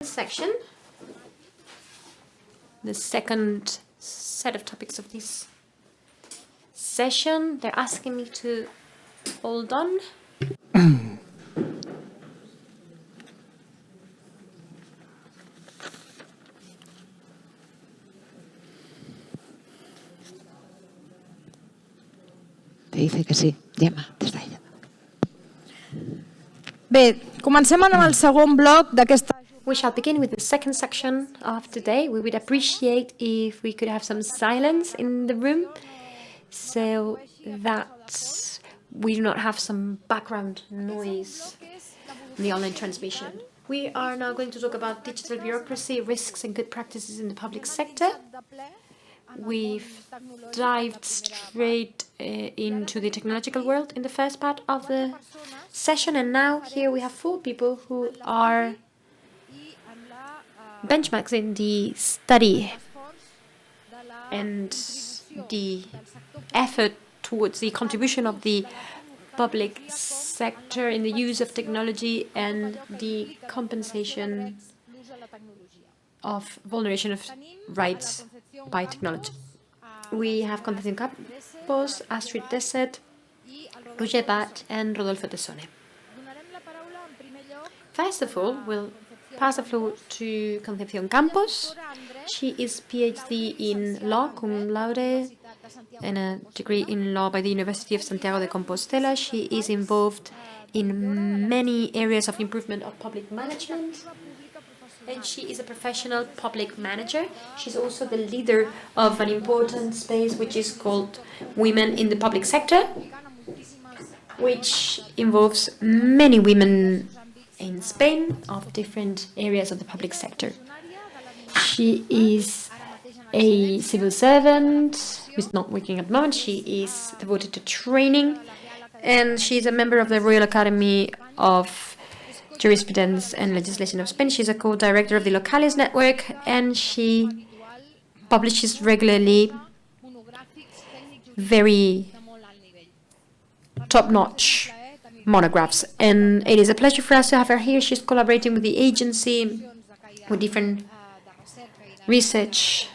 Section, the second set of topics of this session. They're asking me to hold on. Te dice que sí. Llama, des d'ella. Bé, comencem amb el segon bloc d'aquesta... We shall begin with the second section of today. We would appreciate if we could have some silence in the room so that we do not have some background noise in the online transmission. We are now going to talk about digital bureaucracy, risks and good practices in the public sector. We've dived straight into the technological world in the first part of the session, and now here we have 4 people who are benchmarks in the study and the effort towards the contribution of the public sector in the use of technology and the compensation of vulneration of rights by technology. We have Concepción Campos, Àstrid, Desset, Baig and Rodolfo Tesone. First of all, we'll pass the floor to Concepción Campos. She is PhD in law, cum laude, and a degree in law by the University of Santiago de Compostela. She is involved in many areas of improvement of public management, and she is a professional public manager. She's also the leader of an important space which is called Women in the Public Sector, which involves many women in Spain of different areas of the public sector. She is a civil servant who's not working at the moment. She is devoted to training, and she is a member of the Royal Academy of Jurisprudence and Legislation of Spain. She's a co-director of the Localis network, and she publishes regularly very top-notch monographs, and it is a pleasure for us to have her here. She's collaborating with the agency with different research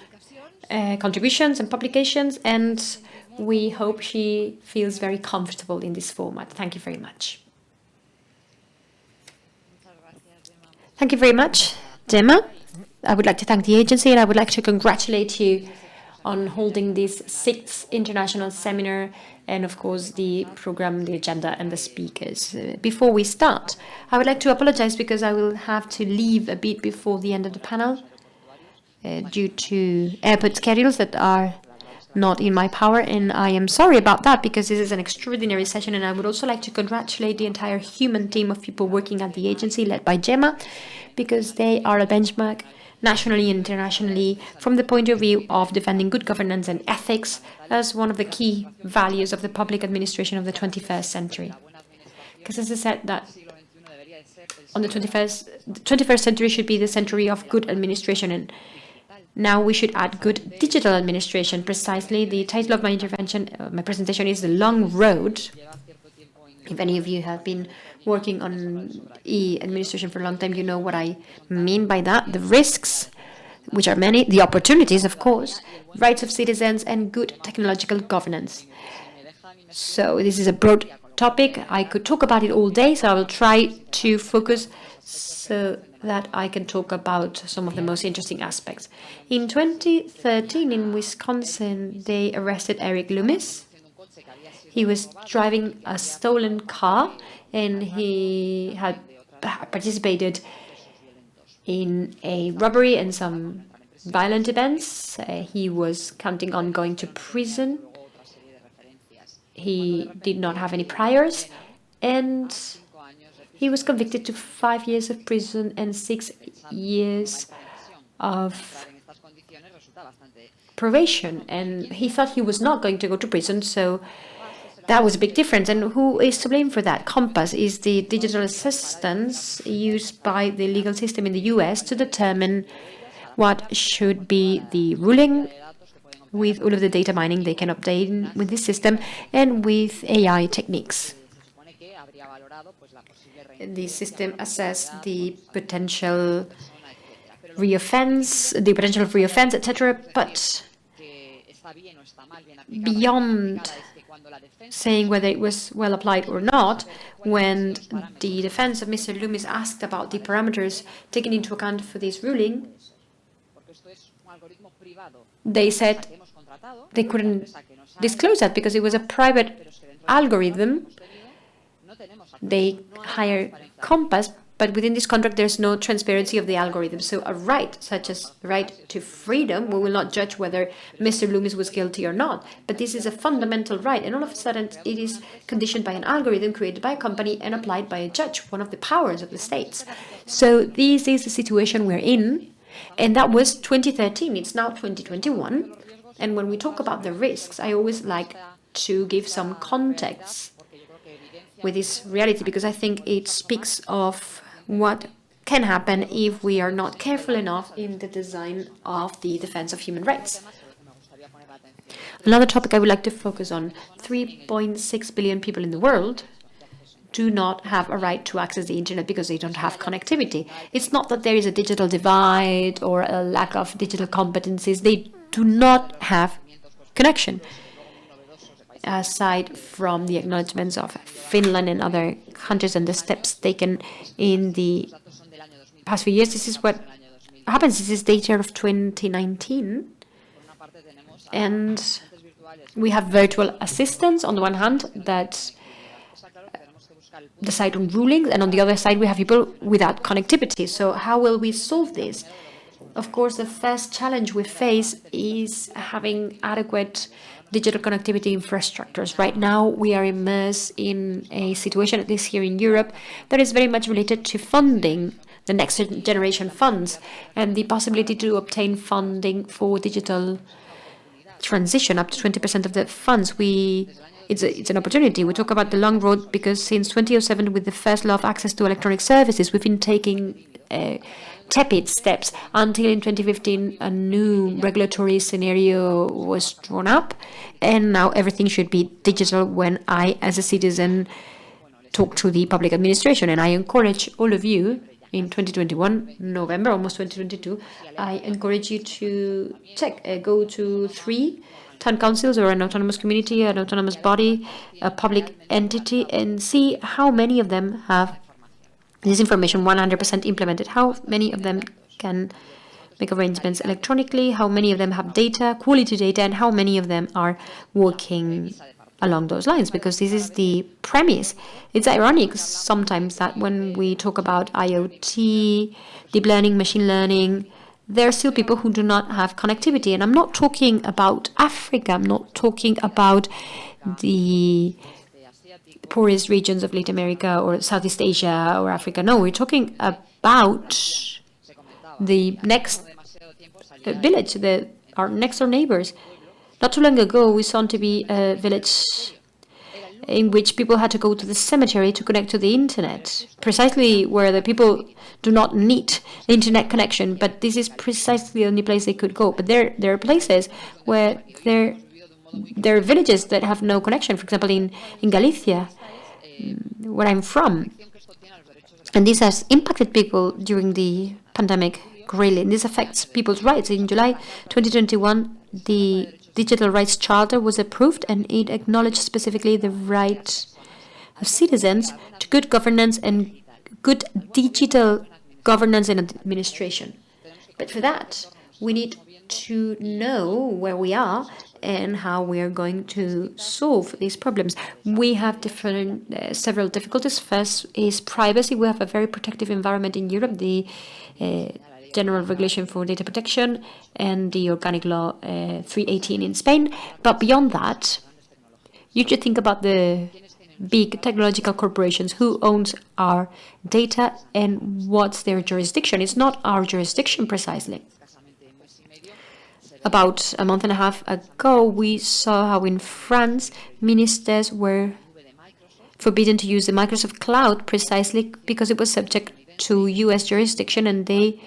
contributions and publications, and we hope she feels very comfortable in this format. Thank you very much. Thank you very much, Gemma. I would like to thank the agency, and I would like to congratulate you on holding this 6th international seminar, and of course the program, the agenda and the speakers. Before we start, I would like to apologize because I will have to leave a bit before the end of the panel due to airport schedules that are not in my power, and I am sorry about that because this is an extraordinary session, and I would also like to congratulate the entire human team of people working at the agency led by Gemma, because they are a benchmark nationally and internationally from the point of view of defending good governance and ethics as one of the key values of the public administration of the 21st century. Because as I said, that on the 21st century should be the century of good administration, and now we should add good digital administration. Precisely, the title of my intervention, my presentation, is The Long Road. If any of you have been working on e-administration for a long time, you know what I mean by that. The risks, which are many, the opportunities, of course, rights of citizens, and good technological governance. So this is a broad topic. I could talk about it all day, so I will try to focus so that I can talk about some of the most interesting aspects. In 2013, in Wisconsin, they arrested Eric Loomis. He was driving a stolen car, and he had participated in a robbery and some violent events. He was counting on going to prison. He did not have any priors, and he was convicted to 5 years of prison and 6 years of probation. And he thought he was not going to go to prison, so that was a big difference. And who is to blame for that? Compass is the digital assistance used by the legal system in the US to determine what should be the ruling with all of the data mining they can obtain with this system and with AI techniques. The system assessed the potential reoffense, the potential of reoffense, etc. But beyond saying whether it was well applied or not, when the defense of Mr. Loomis asked about the parameters taken into account for this ruling, they said they couldn't disclose that because it was a private algorithm. They hire Compass, but within this contract there's no transparency of the algorithm. So a right, such as the right to freedom, we will not judge whether Mr. Loomis was guilty or not. But this is a fundamental right, and all of a sudden it is conditioned by an algorithm created by a company and applied by a judge, one of the powers of the states. So this is the situation we're in, and that was 2013. It's now 2021. And when we talk about the risks, I always like to give some context with this reality, because I think it speaks of what can happen if we are not careful enough in the design of the defense of human rights. Another topic I would like to focus on: 3.6 billion people in the world do not have a right to access the internet because they don't have connectivity. It's not that there is a digital divide or a lack of digital competencies. They do not have connection. Aside from the acknowledgements of Finland and other countries and the steps taken in the past few years, this is what happens. This is data of 2019. And we have virtual assistants on the one hand that decide on rulings, and on the other side we have people without connectivity. So how will we solve this? Of course, the first challenge we face is having adequate digital connectivity infrastructures. Right now, we are immersed in a situation, at least here in Europe, that is very much related to funding, the next generation funds, and the possibility to obtain funding for digital transition, up to 20% of the funds. It's an opportunity. We talk about the long road because since 2007, with the first law of access to electronic services, we've been taking tepid steps until in 2015 a new regulatory scenario was drawn up, and now everything should be digital when I, as a citizen, talk to the public administration. And I encourage all of you in 2021, November, almost 2022, I encourage you to go to 3 town councils or an autonomous community, an autonomous body, a public entity, and see how many of them have this information 100% implemented, how many of them can make arrangements electronically, how many of them have data, quality data, and how many of them are working along those lines, because this is the premise. It's ironic sometimes that when we talk about IoT, deep learning, machine learning, there are still people who do not have connectivity. And I'm not talking about Africa, I'm not talking about the poorest regions of Latin America or Southeast Asia or Africa. No, we're talking about the next village, our next door neighbors. Not too long ago, we saw to be a village in which people had to go to the cemetery to connect to the internet, precisely where the people do not need the internet connection, but this is precisely the only place they could go. But there are places where there are villages that have no connection, for example, in Galicia, where I'm from. And this has impacted people during the pandemic greatly, and this affects people's rights. In July 2021, the Digital Rights Charter was approved, and it acknowledged specifically the right of citizens to good governance and good digital governance and administration. But for that, we need to know where we are and how we are going to solve these problems. We have several difficulties. First is privacy. We have a very protective environment in Europe, the General Regulation for Data Protection and the Organic Law 318 in Spain. But beyond that, you should think about the big technological corporations, who owns our data and what's their jurisdiction. It's not our jurisdiction precisely. About a month and a half ago, we saw how in France, ministers were forbidden to use the Microsoft Cloud precisely because it was subject to US jurisdiction, and they,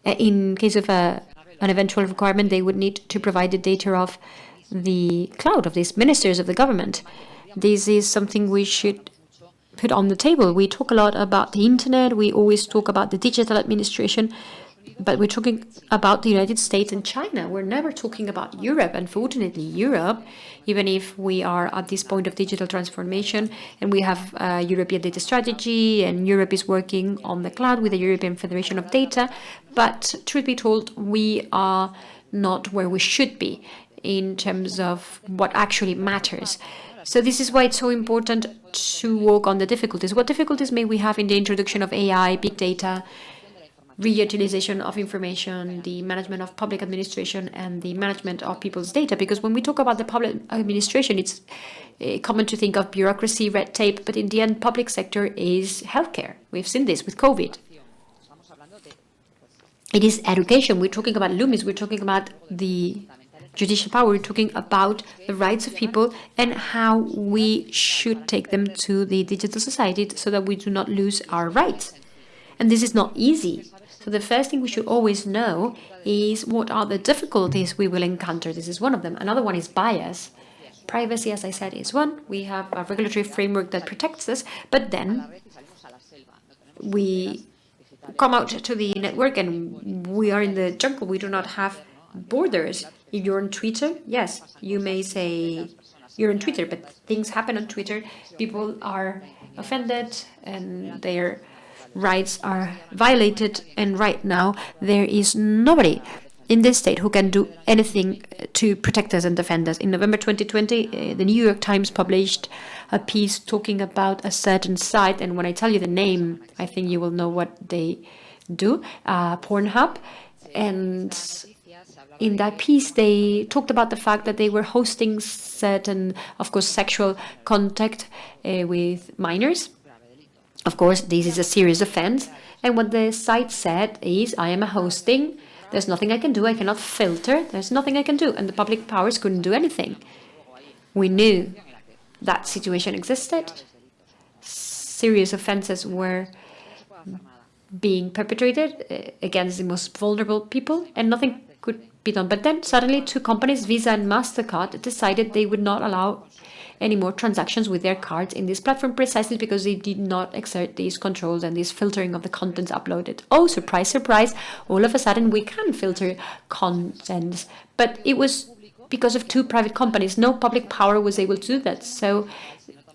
in case of an eventual requirement, they would need to provide the data of the cloud of these ministers of the government. This is something we should put on the table. We talk a lot about the internet, we always talk about the digital administration, But we're talking about the United States and China. We're never talking about Europe. Unfortunately, Europe, even if we are at this point of digital transformation and we have a European data strategy and Europe is working on the cloud with the European Federation of Data, but truth be told, we are not where we should be in terms of what actually matters. So this is why it's so important to work on the difficulties. What difficulties may we have in the introduction of AI, big data, reutilization of information, the management of public administration, and the management of people's data? Because when we talk about the public administration, it's common to think of bureaucracy, red tape, but in the end, public sector is healthcare. We've seen this with COVID. It is education. We're talking about Loomis. We're talking about the judicial power. We're talking about the rights of people and how we should take them to the digital society so that we do not lose our rights. And this is not easy. So the first thing we should always know is what are the difficulties we will encounter. This is one of them. Another one is bias. Privacy, as I said, is one. We have a regulatory framework that protects us, but then we come out to the network and we are in the jungle. We do not have borders. If you're on Twitter, yes, you may say you're on Twitter, but things happen on Twitter. People are offended and their rights are violated, and right now there is nobody in this state who can do anything to protect us and defend us. In November 2020, the New York Times published a piece talking about a certain site, and when I tell you the name, I think you will know what they do, Pornhub. And in that piece, they talked about the fact that they were hosting certain, of course, sexual contact with minors. Of course, this is a serious offense. And what the site said is, I am a hosting. There's nothing I can do. I cannot filter. There's nothing I can do. And the public powers couldn't do anything. We knew that situation existed. Serious offenses were being perpetrated against the most vulnerable people, and nothing could be done. But then suddenly two companies, Visa and MasterCard, decided they would not allow any more transactions with their cards in this platform, precisely because they did not exert these controls and this filtering of the contents uploaded. Oh, surprise, surprise, all of a sudden we can filter contents. But it was because of two private companies. No public power was able to do that. So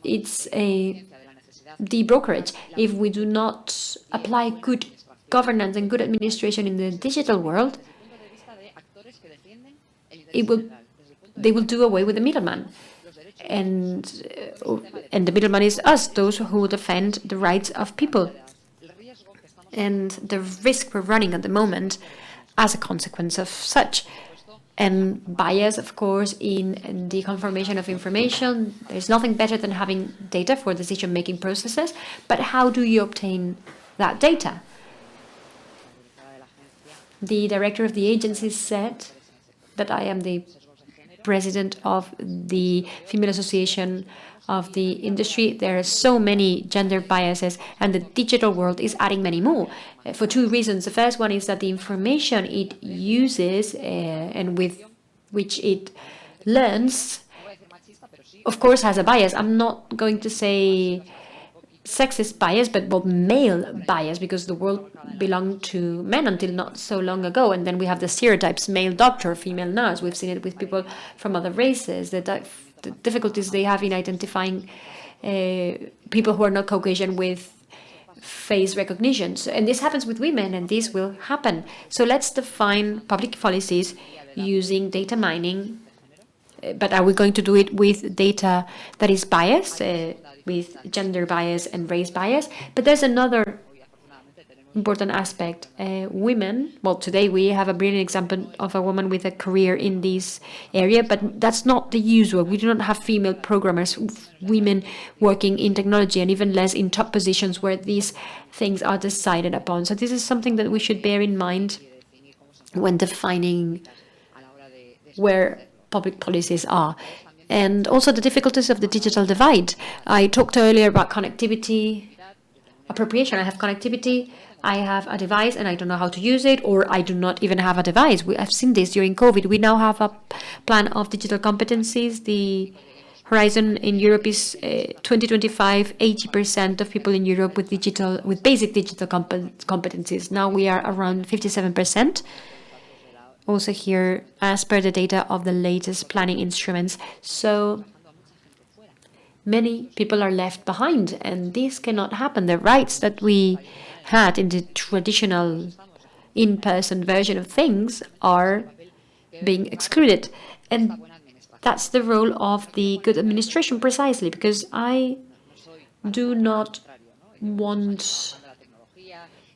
it's the brokerage. If we do not apply good governance and good administration in the digital world, they will do away with the middleman. And the middleman is us, those who defend the rights of people. And the risk we're running at the moment as a consequence of such. And bias, of course, in the confirmation of information. There's nothing better than having data for decision-making processes. But how do you obtain that data? The director of the agency said that I am the president of the Female Association of the Industry. There are so many gender biases, and the digital world is adding many more for two reasons. The first one is that the information it uses and with which it learns, of course, has a bias. I'm not going to say sexist bias, but male bias, because the world belonged to men until not so long ago. And then we have the stereotypes, male doctor, female nurse. We've seen it with people from other races, the difficulties they have in identifying people who are not Caucasian with face recognition. And this happens with women, and this will happen. So let's define public policies using data mining. But are we going to do it with data that is biased, with gender bias and race bias? But there's another important aspect. Women, well, today we have a brilliant example of a woman with a career in this area, but that's not the usual. We do not have female programmers, women working in technology, and even less in top positions where these things are decided upon. So this is something that we should bear in mind when defining where public policies are. And also the difficulties of the digital divide. I talked earlier about connectivity, appropriation. I have connectivity, I have a device and I don't know how to use it, or I do not even have a device. I've seen this during COVID. We now have a plan of digital competencies. The horizon in Europe is 2025, 80% of people in Europe with basic digital competencies. Now we are around 57%. Also here, as per the data of the latest planning instruments. So many people are left behind, and this cannot happen. The rights that we had in the traditional in-person version of things are being excluded. And that's the role of the good administration, precisely, because I do not want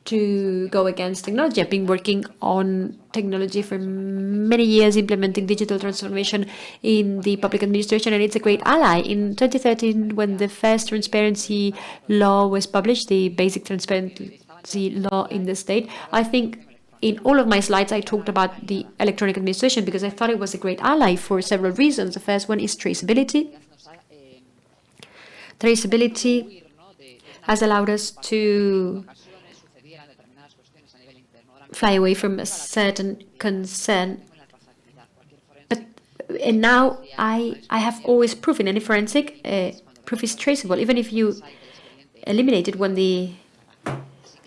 to go against technology. I've been working on technology for many years, implementing digital transformation in the public administration, and it's a great ally. In 2013, when the first transparency law was published, the basic transparency law in the state, I think in all of my slides, I talked about the electronic administration because I thought it was a great ally for several reasons. The first one is traceability. Traceability has allowed us to fly away from a certain concern. And now I have always proof in any forensic, proof is traceable. Even if you eliminate it, when the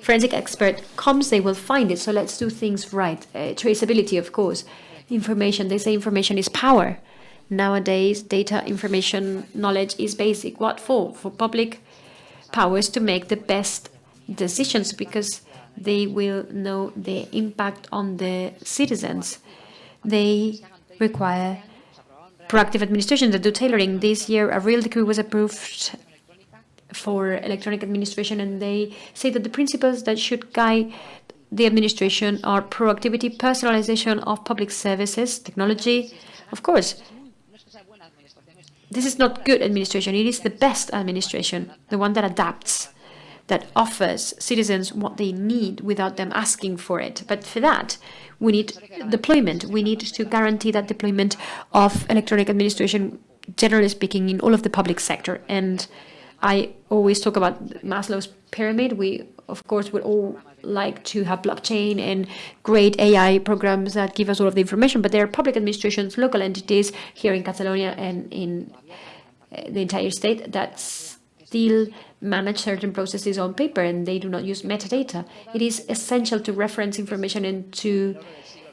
forensic expert comes, they will find it. So let's do things right. Traceability, of course. Information, they say information is power. Nowadays, data, information, knowledge is basic. What for? For public powers to make the best decisions, because they will know the impact on the citizens. They require proactive administration that do tailoring. This year, a real decree was approved for electronic administration, and they say that the principles that should guide the administration are proactivity, personalization of public services, technology. Of course, this is not good administration. It is the best administration, the one that adapts, that offers citizens what they need without them asking for it. But for that, we need deployment. We need to guarantee that deployment of electronic administration, generally speaking, in all of the public sector. And I always talk about Maslow's pyramid. We, of course, would all like to have blockchain and great AI programs that give us all of the information, but there are public administrations, local entities here in Catalonia and in the entire state that still manage certain processes on paper, and they do not use metadata. It is essential to reference information and to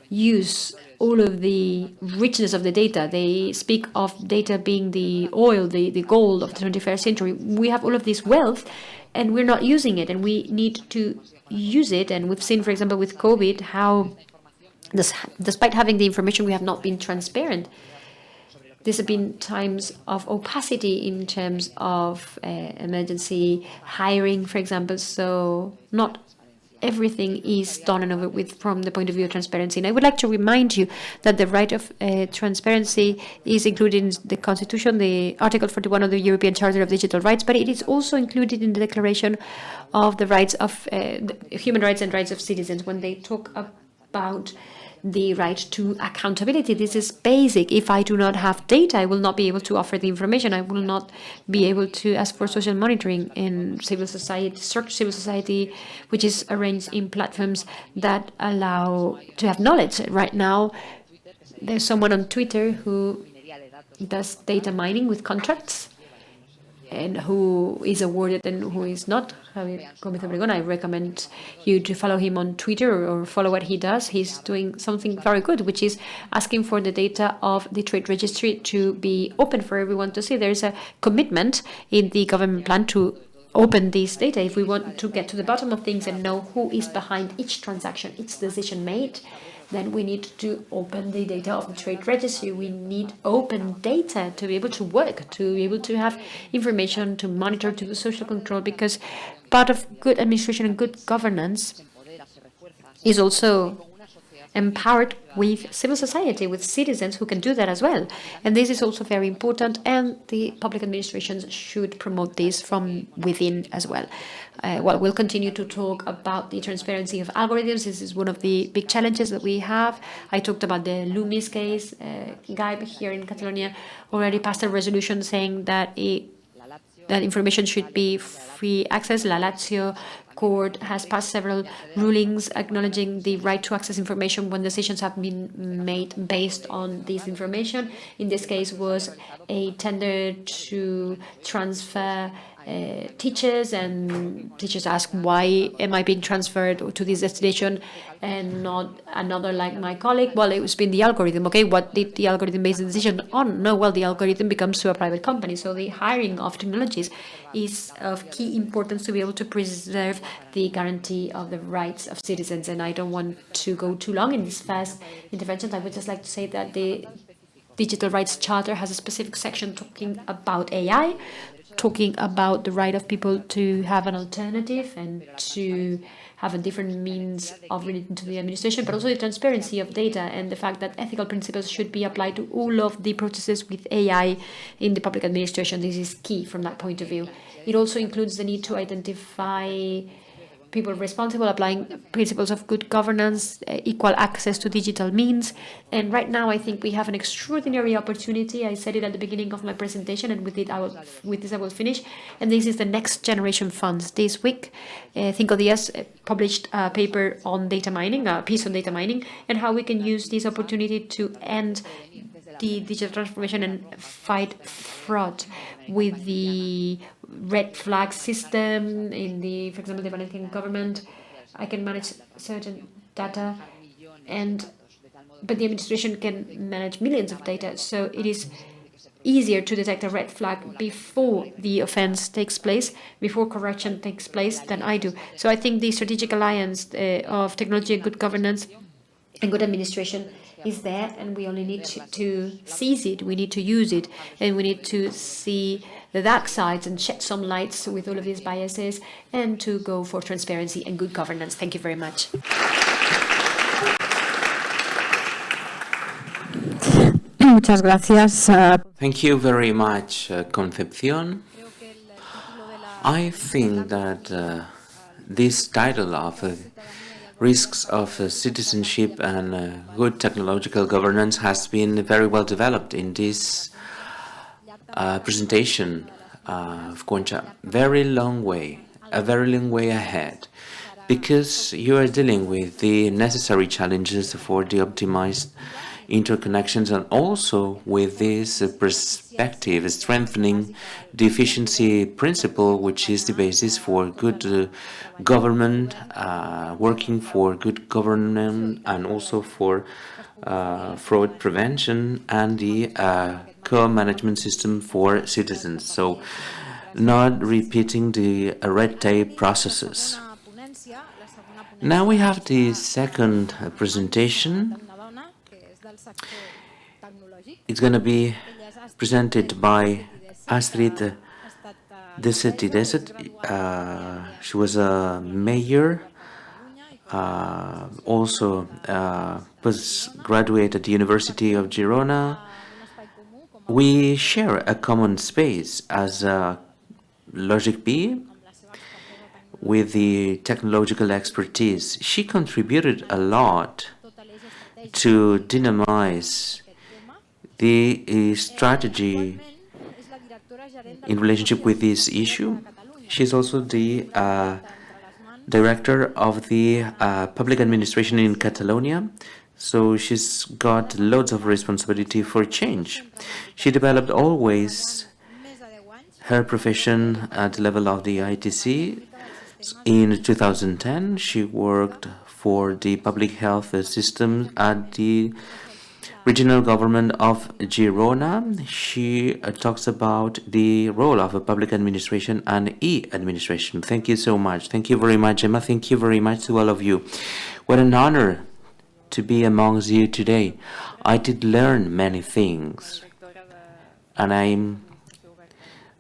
use all of the richness of the data. They speak of data being the oil, the gold of the 21st century. We have all of this wealth, and we're not using it, and we need to use it. And we've seen, for example, with COVID, how despite having the information, we have not been transparent. These have been times of opacity in terms of emergency hiring, for example. So not everything is done and over with from the point of view of transparency. And I would like to remind you that the right of transparency is included in the Constitution, the Article 41 of the European Charter of Digital Rights, but it is also included in the Declaration of the Rights of Human Rights and Rights of Citizens when they talk about the right to accountability. This is basic. If I do not have data, I will not be able to offer the information. I will not be able to ask for social monitoring in civil society, which is arranged in platforms that allow to have knowledge. Right now, there's someone on Twitter who does data mining with contracts, and who is awarded and who is not. I recommend you to follow him on Twitter or follow what he does. He's doing something very good, which is asking for the data of the trade registry to be open for everyone to see. There's a commitment in the government plan to open this data. If we want to get to the bottom of things and know who is behind each transaction, each decision made, then we need to open the data of the trade registry. We need open data to be able to work, to be able to have information, to monitor, to do social control, because part of good administration and good governance is also empowered with civil society, with citizens who can do that as well. And this is also very important, and the public administrations should promote this from within as well. We'll continue to talk about the transparency of algorithms. This is one of the big challenges that we have. I talked about the Loomis case. Baig here in Catalonia already passed a resolution saying that that information should be free access. La Lazio court has passed several rulings acknowledging the right to access information when decisions have been made based on this information. In this case was a tender to transfer teachers, and teachers ask, why am I being transferred to this destination and not another like my colleague? Well, it's been the algorithm. Okay, what did the algorithm base the decision on? No, well, the algorithm becomes to a private company. So the hiring of technologies is of key importance to be able to preserve the guarantee of the rights of citizens. And I don't want to go too long in this first intervention. I would just like to say that the Digital Rights Charter has a specific section talking about AI, talking about the right of people to have an alternative and to have a different means of relating to the administration, but also the transparency of data and the fact that ethical principles should be applied to all of the processes with AI in the public administration. This is key from that point of view. It also includes the need to identify people responsible, applying principles of good governance, equal access to digital means. And right now, I think we have an extraordinary opportunity. I said it at the beginning of my presentation, and with this I will finish. And this is the next generation funds. This week, Cinco Días published a paper on data mining, a piece on data mining, and how we can use this opportunity to end the digital transformation and fight fraud with the red flag system in the, for example, the Valencian government. I can manage certain data, but the administration can manage millions of data. So it is easier to detect a red flag before the offense takes place, before correction takes place, than I do. So I think the strategic alliance of technology and good governance and good administration is there, and we only need to seize it. We need to use it, and we need to see the dark sides and shed some lights with all of these biases, and to go for transparency and good governance. Thank you very much. Muchas gracias. Thank you very much, Concepción. I think that this title of Risks of Citizenship and Good Technological Governance has been very well developed in this presentation of Concha. A very long way ahead, because you are dealing with the necessary challenges for the optimized interconnections, and also with this perspective strengthening the efficiency principle, which is the basis for good government, working for good government, and also for fraud prevention, and the co-management system for citizens. So not repeating the red tape processes. Now we have the second presentation. It's going to be presented by Àstrid Desset. She was a mayor, also postgraduate at the University of Girona. We share a common space as Logic B with the technological expertise. She contributed a lot to dynamize the strategy in relationship with this issue. She's also the director of the public administration in Catalonia, so she's got loads of responsibility for change. She developed always her profession at the level of the ITC. In 2010, she worked for the public health system at the regional government of Girona. She talks about the role of a public administration and e-administration. Thank you so much. Thank you very much, Emma. Thank you very much to all of you. What an honor to be amongst you today. I did learn many things, and I'm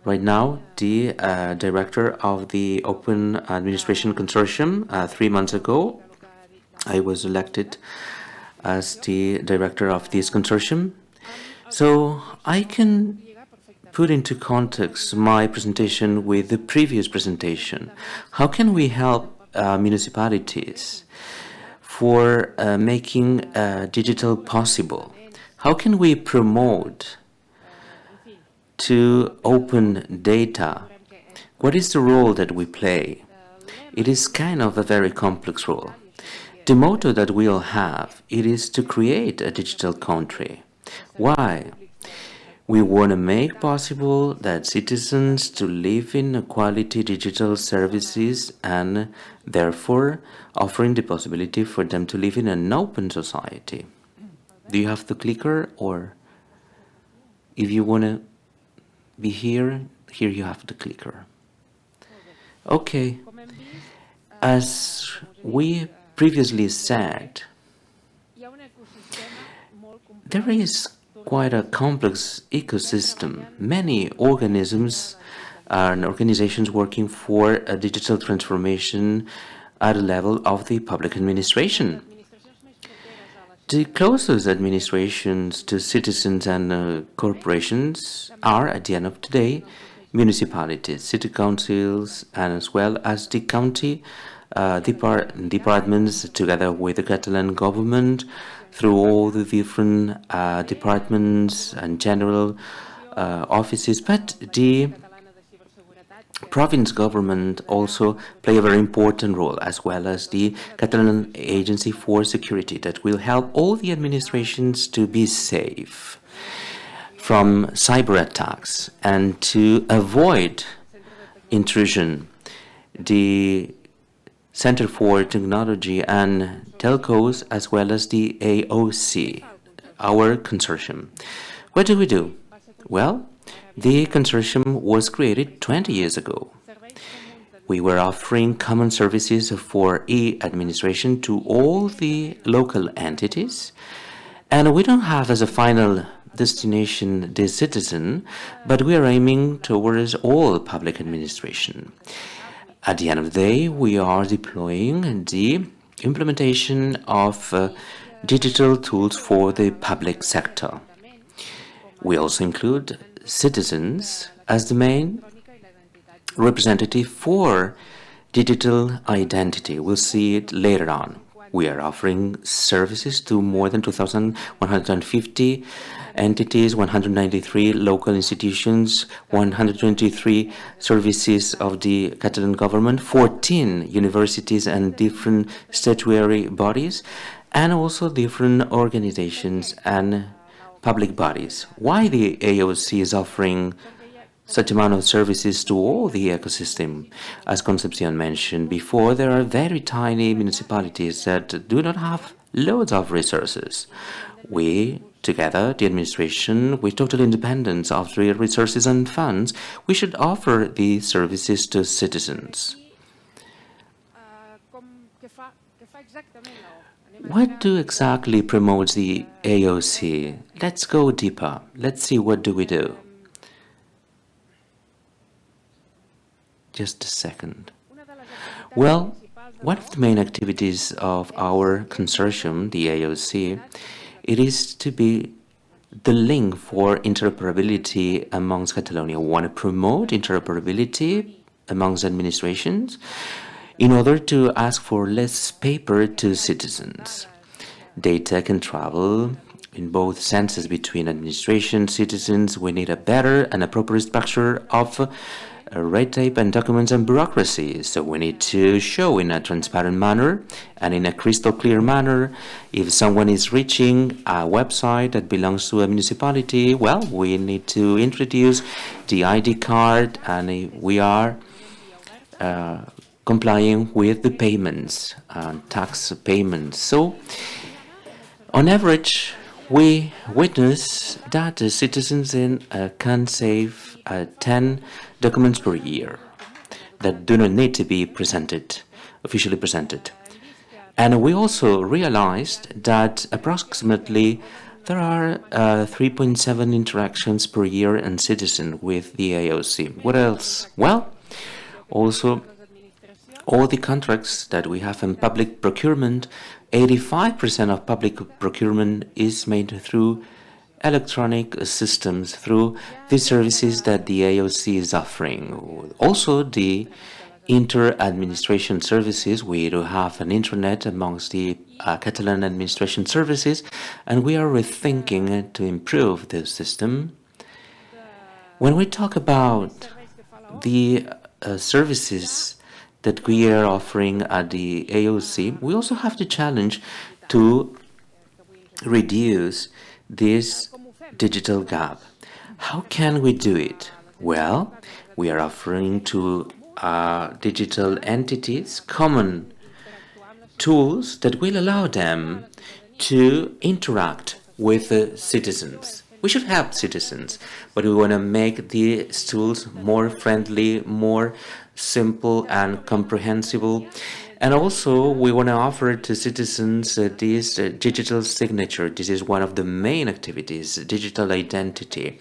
right now the director of the Open Administration Consortium. 3 months ago, I was elected as the director of this consortium. So I can put into context my presentation with the previous presentation. How can we help municipalities for making digital possible? How can we promote to open data What is the role that we play? It is kind of a very complex role. The motto that we'll have, it is to create a digital country. Why? We want to make possible that citizens to live in quality digital services and therefore offering the possibility for them to live in an open society. Do you have the clicker, or if you want to be here you have the clicker. Okay, as we previously said, there is quite a complex ecosystem. Many organisms and organizations working for a digital transformation at the level of the public administration. The closest administrations to citizens and corporations are, at the end of the day, municipalities, city councils, and as well as the county departments, together with the Catalan government, through all the different departments and general offices. But the province government also play a very important role, as well as the Catalan Agency for Security, that will help all the administrations to be safe from cyber attacks and to avoid intrusion. The Center for Technology and Telcos, as well as the AOC, our consortium. What do we do? Well, the consortium was created 20 years ago. We were offering common services for e-administration to all the local entities, and we don't have as a final destination the citizen, but we are aiming towards all public administration. At the end of the day, we are deploying the implementation of digital tools for the public sector. We also include citizens as the main representative for digital identity. We'll see it later on. We are offering services to more than 2,150 entities, 193 local institutions, 123 services of the Catalan government, 14 universities and different statutory bodies, and also different organizations and public bodies. Why the AOC is offering such amount of services to all the ecosystem? As Concepción mentioned before, there are very tiny municipalities that do not have loads of resources. We, together, the administration, with total independence of the resources and funds, we should offer these services to citizens. What do exactly promotes the AOC? Let's go deeper. Let's see what do we do. Just a second. Well, one of the main activities of our consortium, the AOC, it is to be the link for interoperability amongst Catalonia. We want to promote interoperability amongst administrations in order to ask for less paper to citizens. Data can travel in both senses between administration, citizens. We need a better and appropriate structure of red tape and documents and bureaucracy. So we need to show in a transparent manner and in a crystal clear manner if someone is reaching a website that belongs to a municipality. Well, we need to introduce the ID card, and we are complying with the payments, tax payments. So on average, we witness that the citizens can save 10 documents per year that do not need to be officially presented. And we also realized that approximately there are 3.7 interactions per year and citizen with the AOC. What else? Well, also all the contracts that we have in public procurement, 85% of public procurement is made through electronic systems, through the services that the AOC is offering. Also, the inter-administration services, we do have an intranet amongst the Catalan administration services, and we are rethinking to improve this system. When we talk about the services that we are offering at the AOC, we also have the challenge to reduce this digital gap. How can we do it? Well, we are offering to digital entities common tools that will allow them to interact with the citizens. We should help citizens, but we want to make these tools more friendly, more simple and comprehensible. And also, we want to offer to citizens this digital signature. This is one of the main activities, digital identity.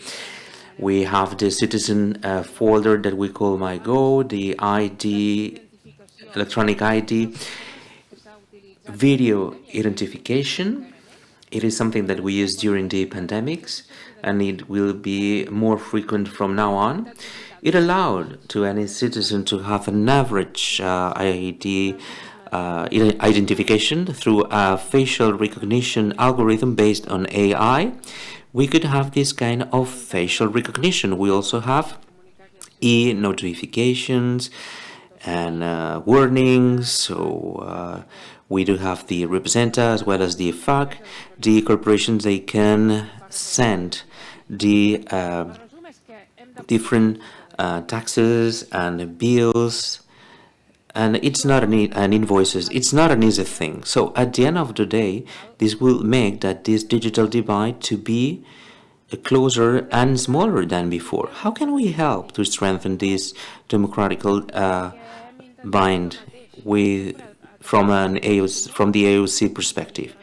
We have the citizen folder that we call MyGo, the ID, electronic ID, video identification. It is something that we used during the pandemics, and it will be more frequent from now on. It allowed to any citizen to have an average ID identification through a facial recognition algorithm based on AI. We could have this kind of facial recognition. We also have e-notifications and warnings. So we do have the representative as well as the FAC. The corporations, they can send the different taxes and bills, and it's not an invoices. It's not an easy thing. So at the end of the day, this will make that this digital divide to be closer and smaller than before. How can we help to strengthen this democratical bind from the AOC perspective?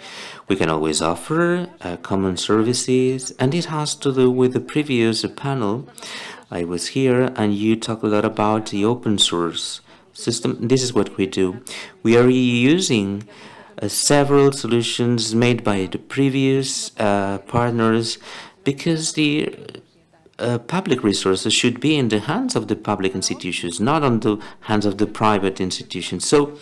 We can always offer common services, and this has to do with the previous panel. I was here, and you talk a lot about the open source system. This is what we do. We are using several solutions made by the previous partners, because the public resources should be in the hands of the public institutions, not on the hands of the private institutions. So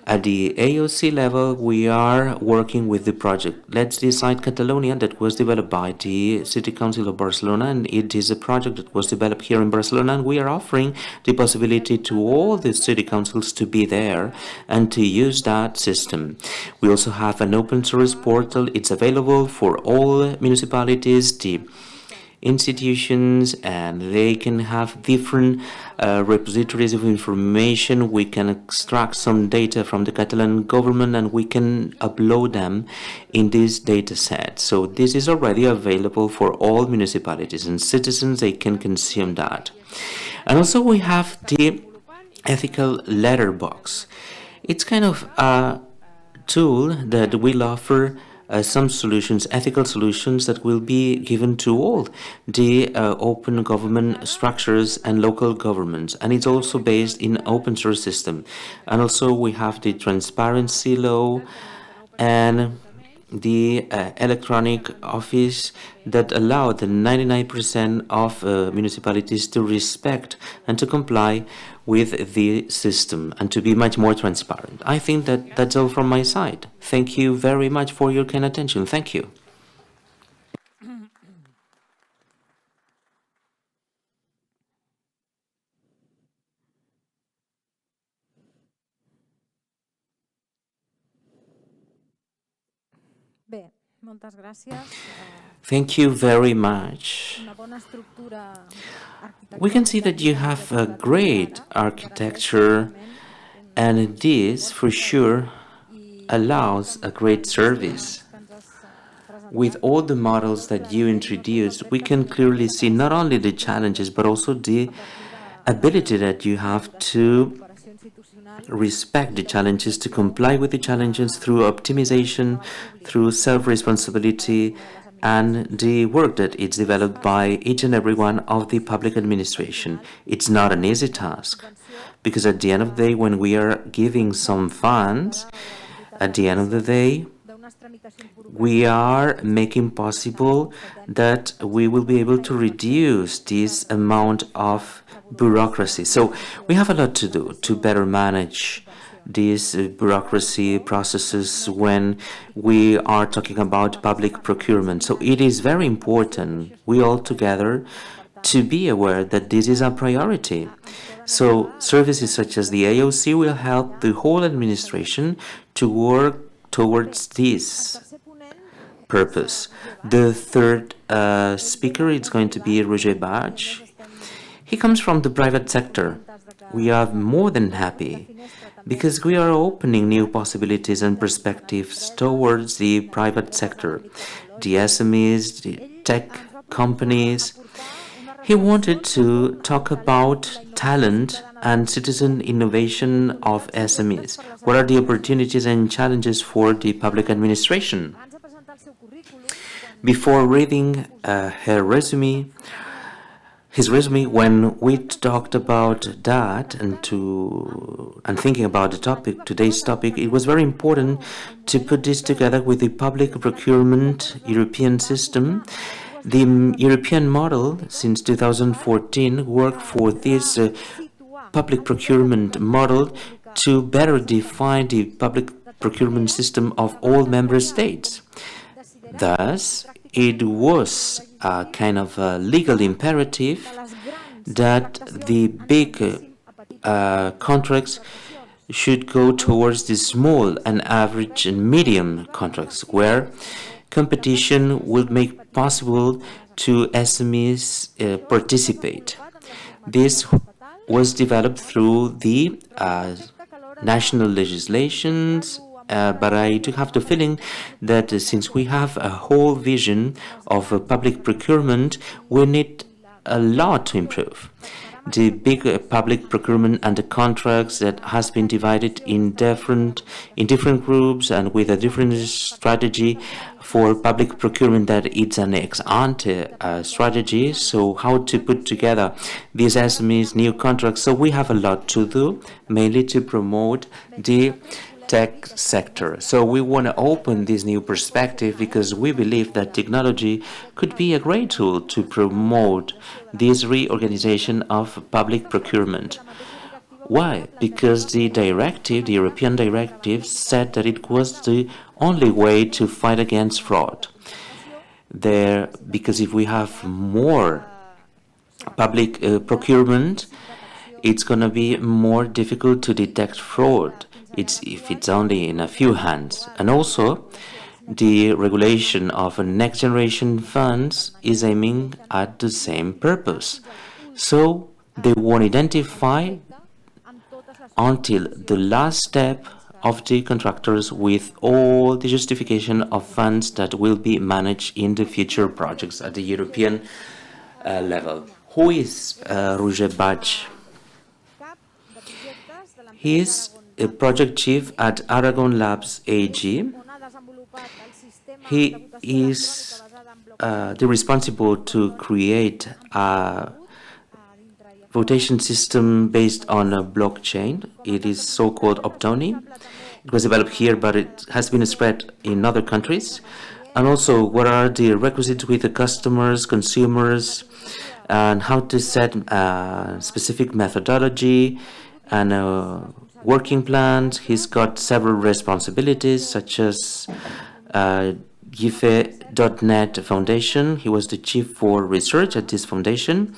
at the AOC level, we are working with the project Let's Decide Catalonia that was developed by the City Council of Barcelona, and it is a project that was developed here in Barcelona, and we are offering the possibility to all the city councils to be there and to use that system. We also have an open source portal. It's available for all municipalities, the institutions, and they can have different repositories of information. We can extract some data from the Catalan government, and we can upload them in this data set. So this is already available for all municipalities, and citizens, they can consume that. And also we have the ethical letterbox. It's kind of a tool that will offer some solutions, ethical solutions, that will be given to all the open government structures and local governments, and it's also based in open source system. And also we have the transparency law and the electronic office that allow the 99% of municipalities to respect and to comply with the system and to be much more transparent. I think that that's all from my side. Thank you very much for your kind attention. Thank you. Bé, moltes gràcies. Thank you very much. Una bona estructura We can see that you have a great architecture, and this for sure allows a great service. With all the models that you introduced, we can clearly see not only the challenges but also the ability that you have to respect the challenges, to comply with the challenges through optimization, through self-responsibility, and the work that is developed by each and every one of the public administration. It's not an easy task, because at the end of the day, when we are giving some funds, at the end of the day, we are making possible that we will be able to reduce this amount of bureaucracy. So we have a lot to do to better manage these bureaucracy processes when we are talking about public procurement. So it is very important, we all together, to be aware that this is a priority, So services such as the AOC will help the whole administration to work towards this purpose. The third speaker is going to be Roger Baig. He comes from the private sector. We are more than happy because we are opening new possibilities and perspectives towards the private sector, the SMEs, the tech companies. He wanted to talk about talent and citizen innovation of SMEs. What are the opportunities and challenges for the public administration? Before reading his resume, when we talked about that and thinking about the topic, today's topic, it was very important to put this together with the public procurement European system. The European model since 2014 worked for this public procurement model to better define the public procurement system of all member states. Thus, it was a kind of a legal imperative that the big contracts should go towards the small and average and medium contracts, where competition would make possible to SMEs participate. This was developed through the national legislations, but I do have the feeling that since we have a whole vision of public procurement, we need a lot to improve. The big public procurement and the contracts that has been divided in different groups and with a different strategy for public procurement, that it's an ex-ante strategy. So how to put together these SMEs, new contracts. So we have a lot to do, mainly to promote the tech sector. So we want to open this new perspective because we believe that technology could be a great tool to promote this reorganization of public procurement. Why? Because the directive, the European directive, said that it was the only way to fight against fraud. Because if we have more public procurement, it's going to be more difficult to detect fraud. If it's only in a few hands. And also, the regulation of next generation funds is aiming at the same purpose. So they won't identify until the last step of the contractors with all the justification of funds that will be managed in the future projects at the European level. Who is Roger Baig? He is a project chief at Aragon Labs AG. He is responsible to create a votation system based on a blockchain. It is so-called Vocdoni. It was developed here, but it has been spread in other countries. And also, what are the requisites with the customers, consumers, and how to set specific methodology and working plans. He's got several responsibilities, such as GIFE.net Foundation. He was the chief for research at this foundation.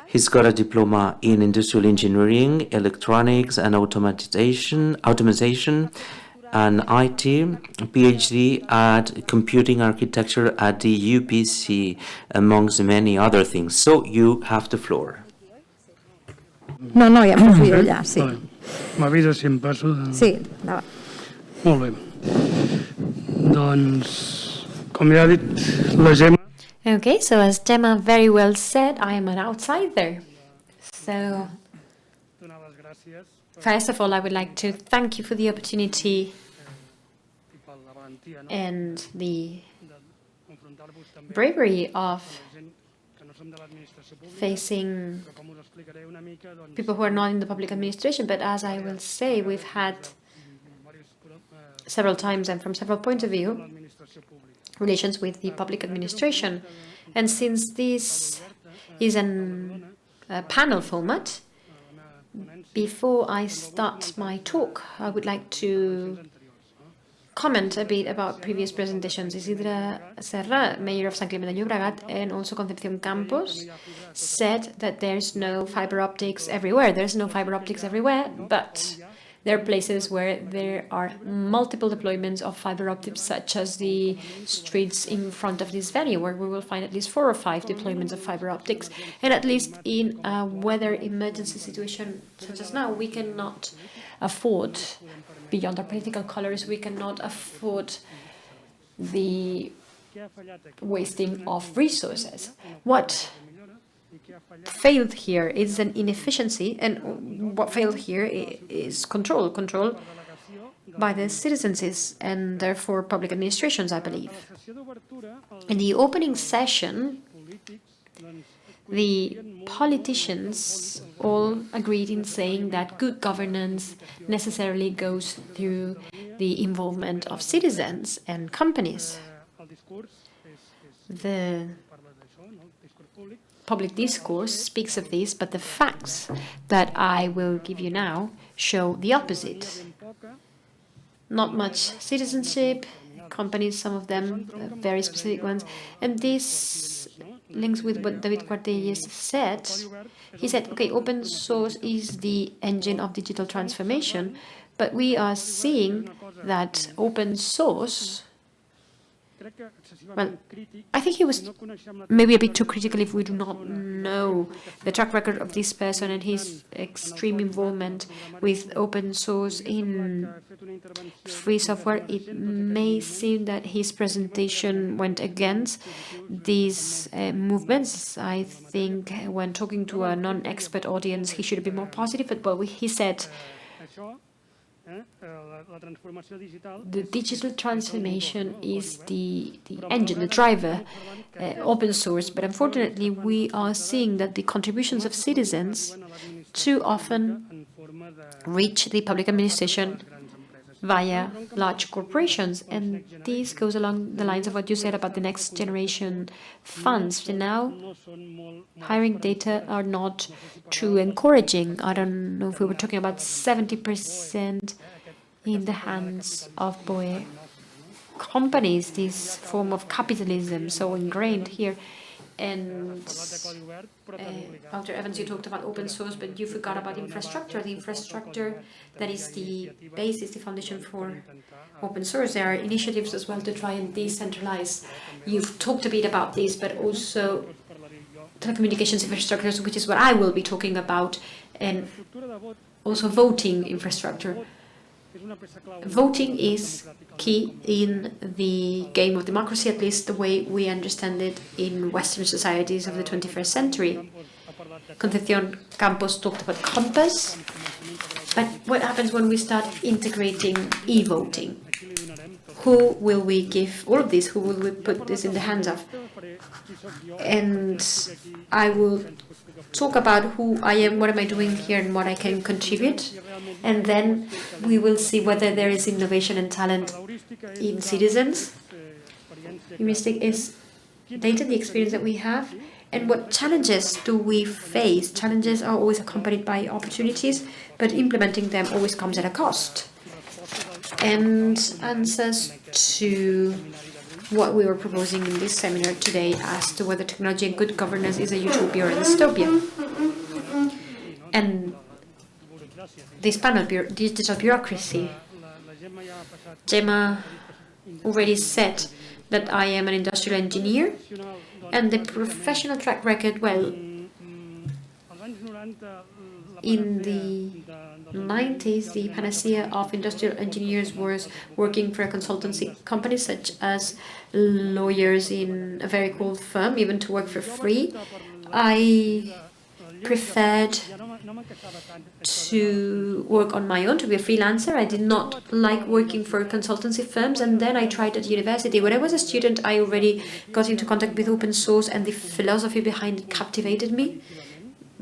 He's got a diploma in industrial engineering, electronics, and automation, and IT, PhD at computing architecture at the UPC, amongst many other things. So you have the floor. No, ja m'ho ja, sí. M'avisa si em passo. Sí, endavant. Molt bé. Doncs, com ja ha dit la Gemma... Okay, so as Gemma very well said, I am an outsider. So, first of all, I would like to thank you for the opportunity and the bravery of facing people who are not in the public administration. But as I will say, we've had several times and from several points of view relations with the public administration. And since this is a panel format, before I start my talk, I would like to comment a bit about previous presentations. Isidre Serra, Mayor of Sant Climent de Llobregat, and also Concepción Campos, said that there's no fiber optics everywhere. There's no fiber optics everywhere, but there are places where there are multiple deployments of fiber optics, such as the streets in front of this venue, where we will find at least 4 or 5 deployments of fiber optics. And at least in a weather emergency situation such as now, we cannot afford, beyond our political colors, we cannot afford the wasting of resources. What failed here is an inefficiency, and what failed here is control by the citizens and therefore public administrations, I believe. In the opening session, the politicians all agreed in saying that good governance necessarily goes through the involvement of citizens and companies. The public discourse speaks of this, but the facts that I will give you now show the opposite. Not much citizenship, companies, some of them very specific ones, and this links with what David Cuartellas said. He said, okay, open source is the engine of digital transformation, but we are seeing that open source, well, I think he was maybe a bit too critical if we do not know the track record of this person and his extreme involvement with open source in free software. It may seem that his presentation went against these movements. I think when talking to a non-expert audience, he should have been more positive, but what he said, the digital transformation is the engine, the driver, open source. But unfortunately, we are seeing that the contributions of citizens too often reach the public administration via large corporations. And this goes along the lines of what you said about the next generation funds. And now, hiring data are not too encouraging. I don't know if we were talking about 70% in the hands of companies, this form of capitalism so ingrained here. And Dr. Evans, you talked about open source, but you forgot about infrastructure. The infrastructure that is the basis, the foundation for open source. There are initiatives as well to try and decentralize. You've talked a bit about this, but also telecommunications infrastructures, which is what I will be talking about, and also voting infrastructure. Voting is key in the game of democracy, at least the way we understand it in Western societies of the 21st century. Concepción Campos talked about compass, but what happens when we start integrating e-voting? Who will we give all of this? Who will we put this in the hands of? And I will talk about who I am, what am I doing here, and what I can contribute. And then we will see whether there is innovation and talent in citizens. Heuristic is data, the experience that we have, and what challenges do we face? Challenges are always accompanied by opportunities, but implementing them always comes at a cost. And answers to what we were proposing in this seminar today as to whether technology and good governance is a utopia or a dystopia. And this panel, digital bureaucracy, Gemma already said that I am an industrial engineer, and the professional track record, well, in the 90s, the panacea of industrial engineers was working for a consultancy company, such as lawyers in a very cool firm, even to work for free. I preferred to work on my own, to be a freelancer. I did not like working for consultancy firms, and then I tried at university. When I was a student, I already got into contact with open source, and the philosophy behind it captivated me.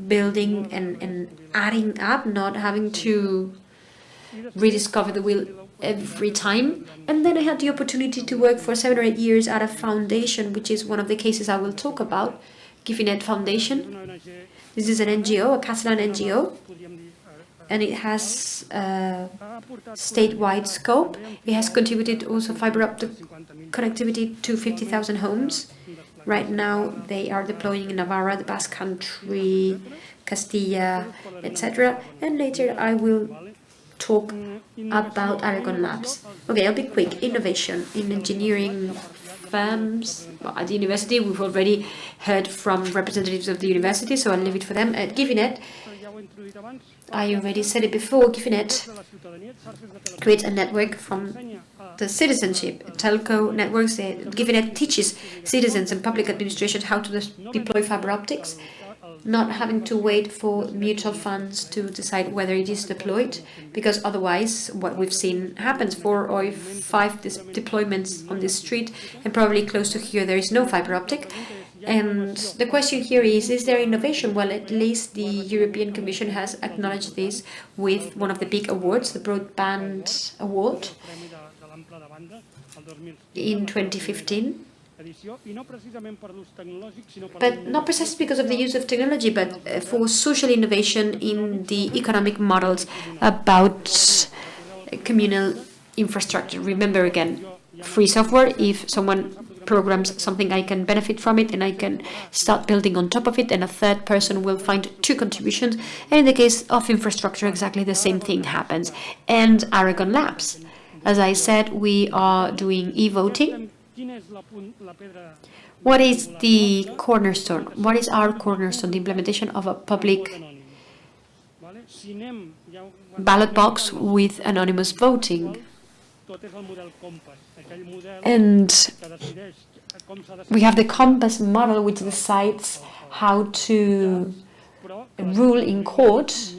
Building and adding up, not having to rediscover the wheel every time. And then I had the opportunity to work for 7 or 8 years at a foundation, which is one of the cases I will talk about, Gifinet Foundation. This is an NGO, a Catalan NGO, and it has a statewide scope. It has contributed also fiber optic connectivity to 50,000 homes. Right now, they are deploying in Navarra, the Basque Country, Castilla, etc. And later, I will talk about Aragon Labs. Okay, I'll be quick. Innovation in engineering firms. Well, at the university, we've already heard from representatives of the university, so I'll leave it for them. At Givinet, I already said it before, Givinet creates a network from the citizenship. Telco networks, Givinet teaches citizens and public administration how to deploy fiber optics, not having to wait for mutual funds to decide whether it is deployed, because otherwise what we've seen happens, 4 or 5 deployments on the street, and probably close to here there is no fiber optic. And the question here is there innovation? Well, at least the European Commission has acknowledged this with one of the big awards, the Broadband Award, in 2015. But not precisely because of the use of technology, but for social innovation in the economic models about communal infrastructure. Remember again, free software. If someone programs something, I can benefit from it and I can start building on top of it, and a third person will find 2 contributions. And in the case of infrastructure, exactly the same thing happens. And Aragon Labs, as I said, we are doing e-voting. What is the cornerstone? What is our cornerstone? The implementation of a public ballot box with anonymous voting. And we have the Compass model, which decides how to rule in court,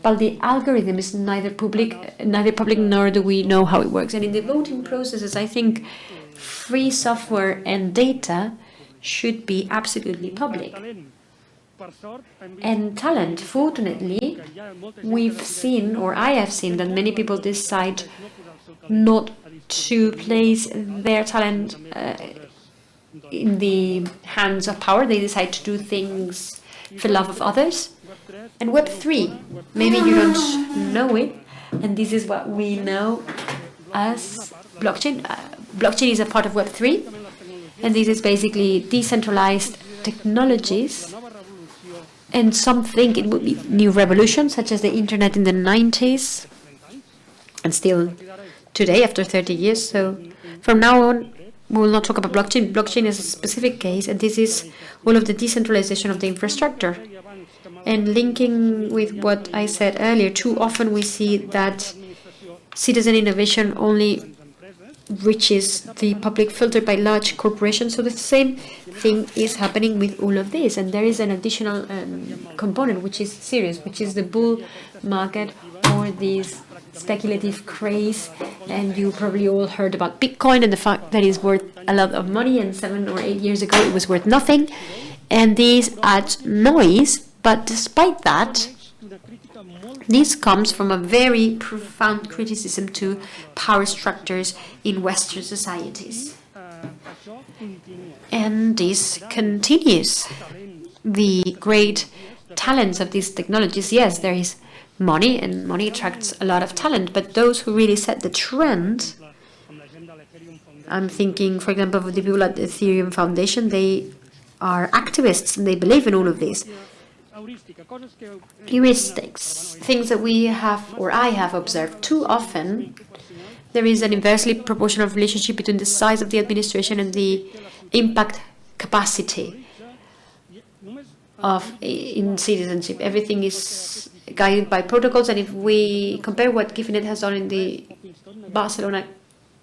but the algorithm is neither public nor do we know how it works. And in the voting processes, I think free software and data should be absolutely public. And talent, fortunately, we've seen, or I have seen, that many people decide not to place their talent in the hands of power. They decide to do things for love of others. And Web3, maybe you don't know it, and this is what we know as blockchain. Blockchain is a part of Web3, and this is basically decentralized technologies. And some think it would be new revolution, such as the internet in the 90s, and still today, after 30 years. So from now on, we will not talk about blockchain. Blockchain is a specific case, and this is all of the decentralization of the infrastructure. And linking with what I said earlier, too often we see that citizen innovation only reaches the public filter by large corporations. So the same thing is happening with all of this. And there is an additional component which is serious, which is the bull market or this speculative craze. And you probably all heard about Bitcoin and the fact that it's worth a lot of money, and 7 or 8 years ago it was worth nothing. And this adds noise, but despite that, this comes from a very profound criticism to power structures in Western societies. And this continues. The great talents of these technologies, yes, there is money, and money attracts a lot of talent, but those who really set the trend, I'm thinking, for example, of the people at the Ethereum Foundation, they are activists and they believe in all of this. Heuristics, things that we have, or I have observed too often, there is an inversely proportional relationship between the size of the administration and the impact capacity in citizenship. Everything is guided by protocols, and if we compare what Givinet has done in the Barcelona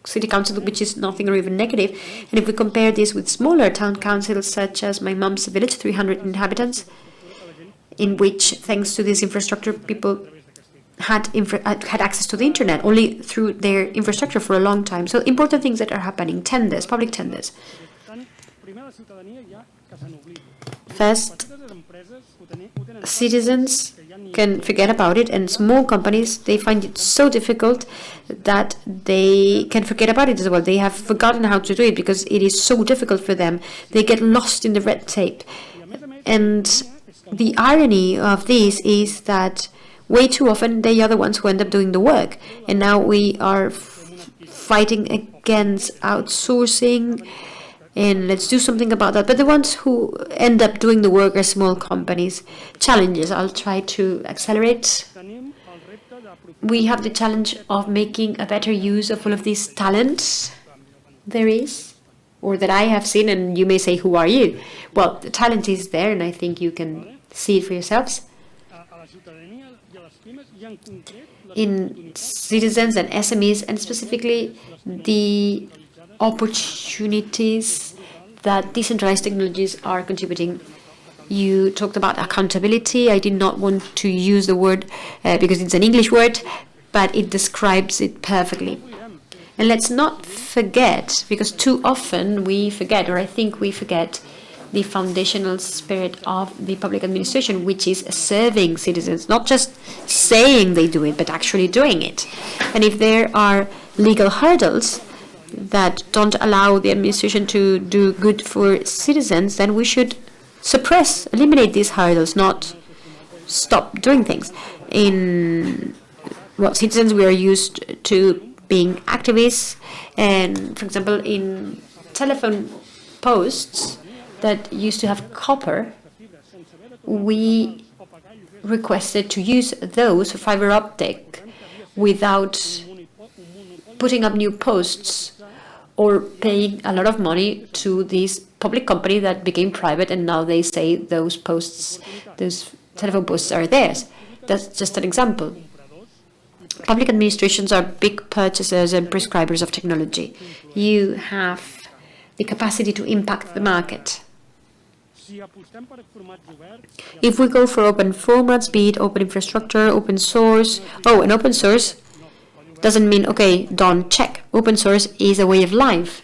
City Council, which is nothing or even negative, and if we compare this with smaller town councils such as my mom's village, 300 inhabitants, in which, thanks to this infrastructure, people had access to the internet only through their infrastructure for a long time. So important things that are happening, tenders, public tenders. First, citizens can forget about it, and small companies, they find it so difficult that they can forget about it as well. They have forgotten how to do it because it is so difficult for them. They get lost in the red tape. And the irony of this is that way too often they are the ones who end up doing the work. And now we are fighting against outsourcing, and let's do something about that. But the ones who end up doing the work are small companies. Challenges, I'll try to accelerate. We have the challenge of making a better use of all of these talents there is, or that I have seen, and you may say, who are you? Well, the talent is there, and I think you can see it for yourselves. In citizens and SMEs, and specifically the opportunities that decentralized technologies are contributing. You talked about accountability. I did not want to use the word because it's an English word, but it describes it perfectly. And let's not forget, because too often we forget, or I think we forget, the foundational spirit of the public administration, which is serving citizens, not just saying they do it, but actually doing it. And if there are legal hurdles that don't allow the administration to do good for citizens, then we should suppress, eliminate these hurdles, not stop doing things. In citizens, we are used to being activists, and for example, in telephone posts that used to have copper, we requested to use those for fiber optic without putting up new posts or paying a lot of money to this public company that became private, and now they say those posts, those telephone posts are theirs. That's just an example. Public administrations are big purchasers and prescribers of technology. You have the capacity to impact the market. If we go for open formats, be it open infrastructure, open source, and open source doesn't mean, okay, don't check. Open source is a way of life.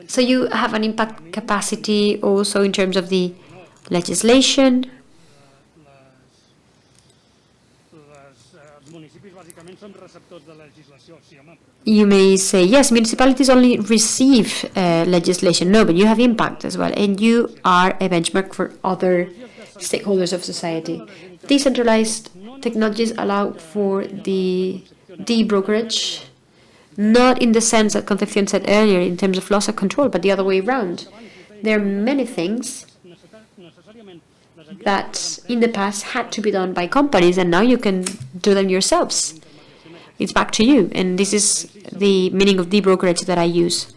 So you have an impact capacity also in terms of the legislation. You may say, yes, municipalities only receive legislation. No, but you have impact as well, and you are a benchmark for other stakeholders of society. Decentralized technologies allow for the de-brokerage, not in the sense that Concepción said earlier in terms of loss of control, but the other way around. There are many things that in the past had to be done by companies, and now you can do them yourselves. It's back to you, and this is the meaning of de-brokerage that I use,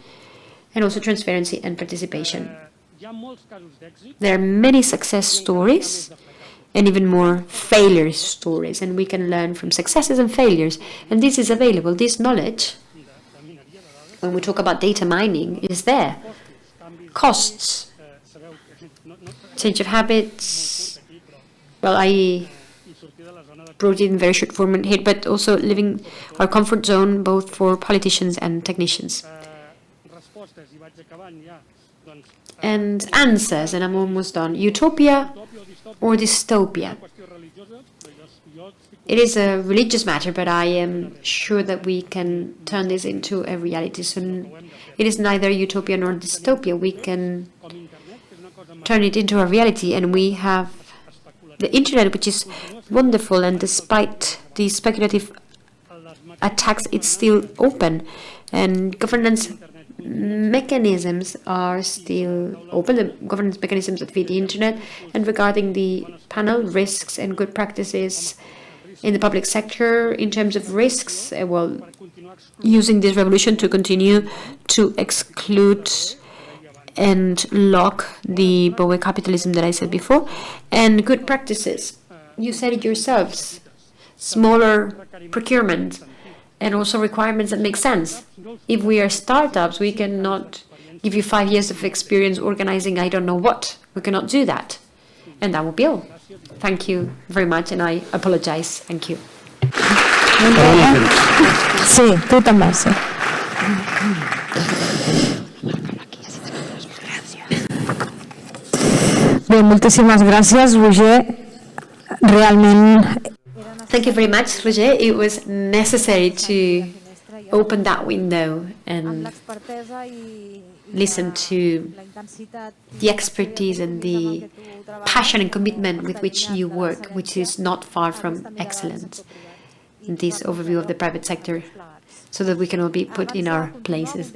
and also transparency and participation. There are many success stories and even more failure stories, and we can learn from successes and failures, and this is available. This knowledge, when we talk about data mining, is there. Costs, change of habits. Well, I brought it in very short form here, but also leaving our comfort zone both for politicians and technicians. And answers, and I'm almost done. Utopia or dystopia? It is a religious matter, but I am sure that we can turn this into a reality soon. It is neither utopia nor dystopia. We can turn it into a reality, and we have the internet, which is wonderful, and despite the speculative attacks, it's still open, and governance mechanisms are still open, the governance mechanisms that feed the internet. And regarding the panel, risks and good practices in the public sector, in terms of risks, using this revolution to continue to exclude and lock the Baig capitalism that I said before, and good practices. You said it yourselves, smaller procurement, and also requirements that make sense. If we are startups, we cannot give you 5 years of experience organizing I don't know what. We cannot do that. And that will be all. Thank you very much, and I apologize. Thank you. Sí, tú també, sí. Bé, moltíssimes gràcies, Roger. Realment... Thank you very much, Roger. It was necessary to open that window and listen to the expertise and the passion and commitment with which you work, which is not far from excellent, in this overview of the private sector, so that we can all be put in our places.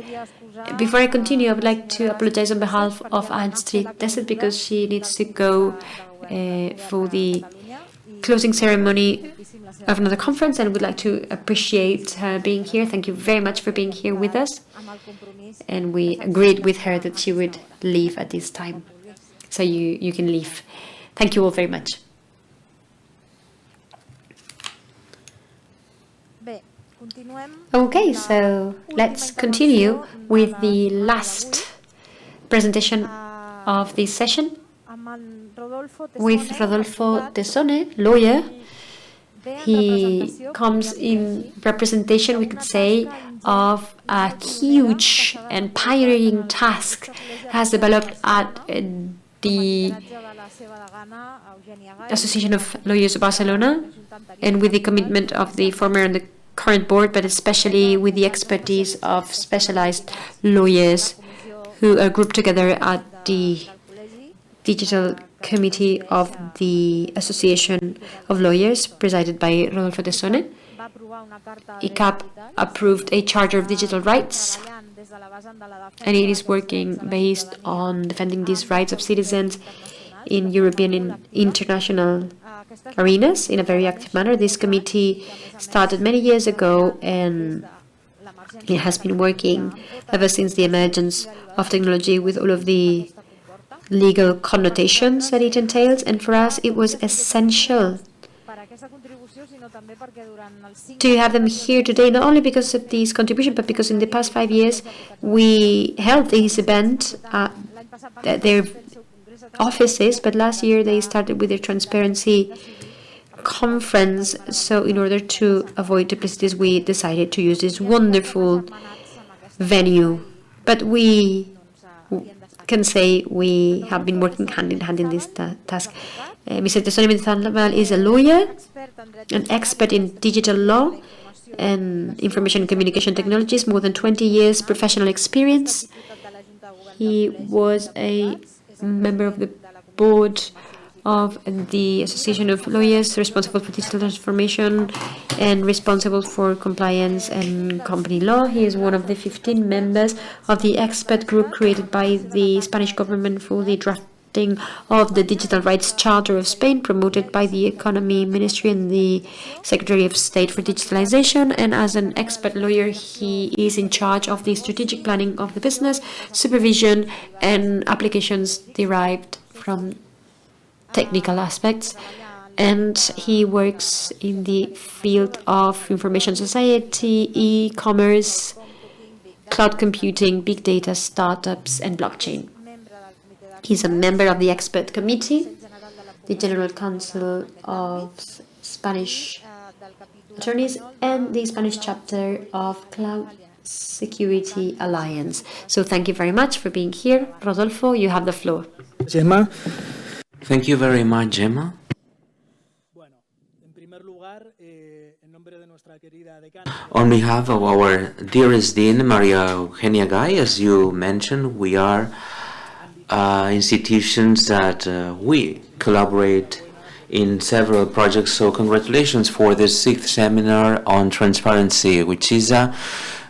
Before I continue, I would like to apologize on behalf of Àstrid Desset because she needs to go for the closing ceremony of another conference, and would like to appreciate her being here. Thank you very much for being here with us. And we agreed with her that she would leave at this time. So you can leave. Thank you all very much. Okay, so let's continue with the last presentation of this session with Rodolfo Tesone, lawyer. He comes in representation, we could say, of a huge and pioneering task has developed at the Association of Lawyers of Barcelona, and with the commitment of the former and the current board, but especially with the expertise of specialized lawyers who are grouped together at the Digital Committee of the Association of Lawyers, presided by Rodolfo Tesone. ICAP approved a Charter of Digital Rights, and it is working based on defending these rights of citizens in European and international arenas in a very active manner. This committee started many years ago, and it has been working ever since the emergence of technology with all of the legal connotations that it entails. And for us, it was essential to have them here today, not only because of this contribution, but because in the past 5 years we held this event at their offices, but last year they started with their transparency conference. So in order to avoid duplicities, we decided to use this wonderful venue. But we can say we have been working hand in hand in this task. Mr. Tesone is a lawyer, an expert in digital law and information and communication technologies, more than 20 years professional experience. He was a member of the board of the Association of Lawyers, responsible for digital transformation and responsible for compliance and company law. He is one of the 15 members of the expert group created by the Spanish government for the drafting of the Digital Rights Charter of Spain, promoted by the Economy Ministry and the Secretary of State for Digitalization. And as an expert lawyer, he is in charge of the strategic planning of the business, supervision, and applications derived from technical aspects. And he works in the field of information society, e-commerce, cloud computing, big data, startups, and blockchain. He's a member of the expert committee, the General Council of Spanish Attorneys, and the Spanish chapter of Cloud Security Alliance. So thank you very much for being here. Rodolfo, you have the floor. Gemma. Thank you very much, Gemma. On behalf of our dearest Dean, Maria Eugenia Guy, as you mentioned, we are institutions that we collaborate in several projects. So congratulations for the 6th seminar on transparency, which is a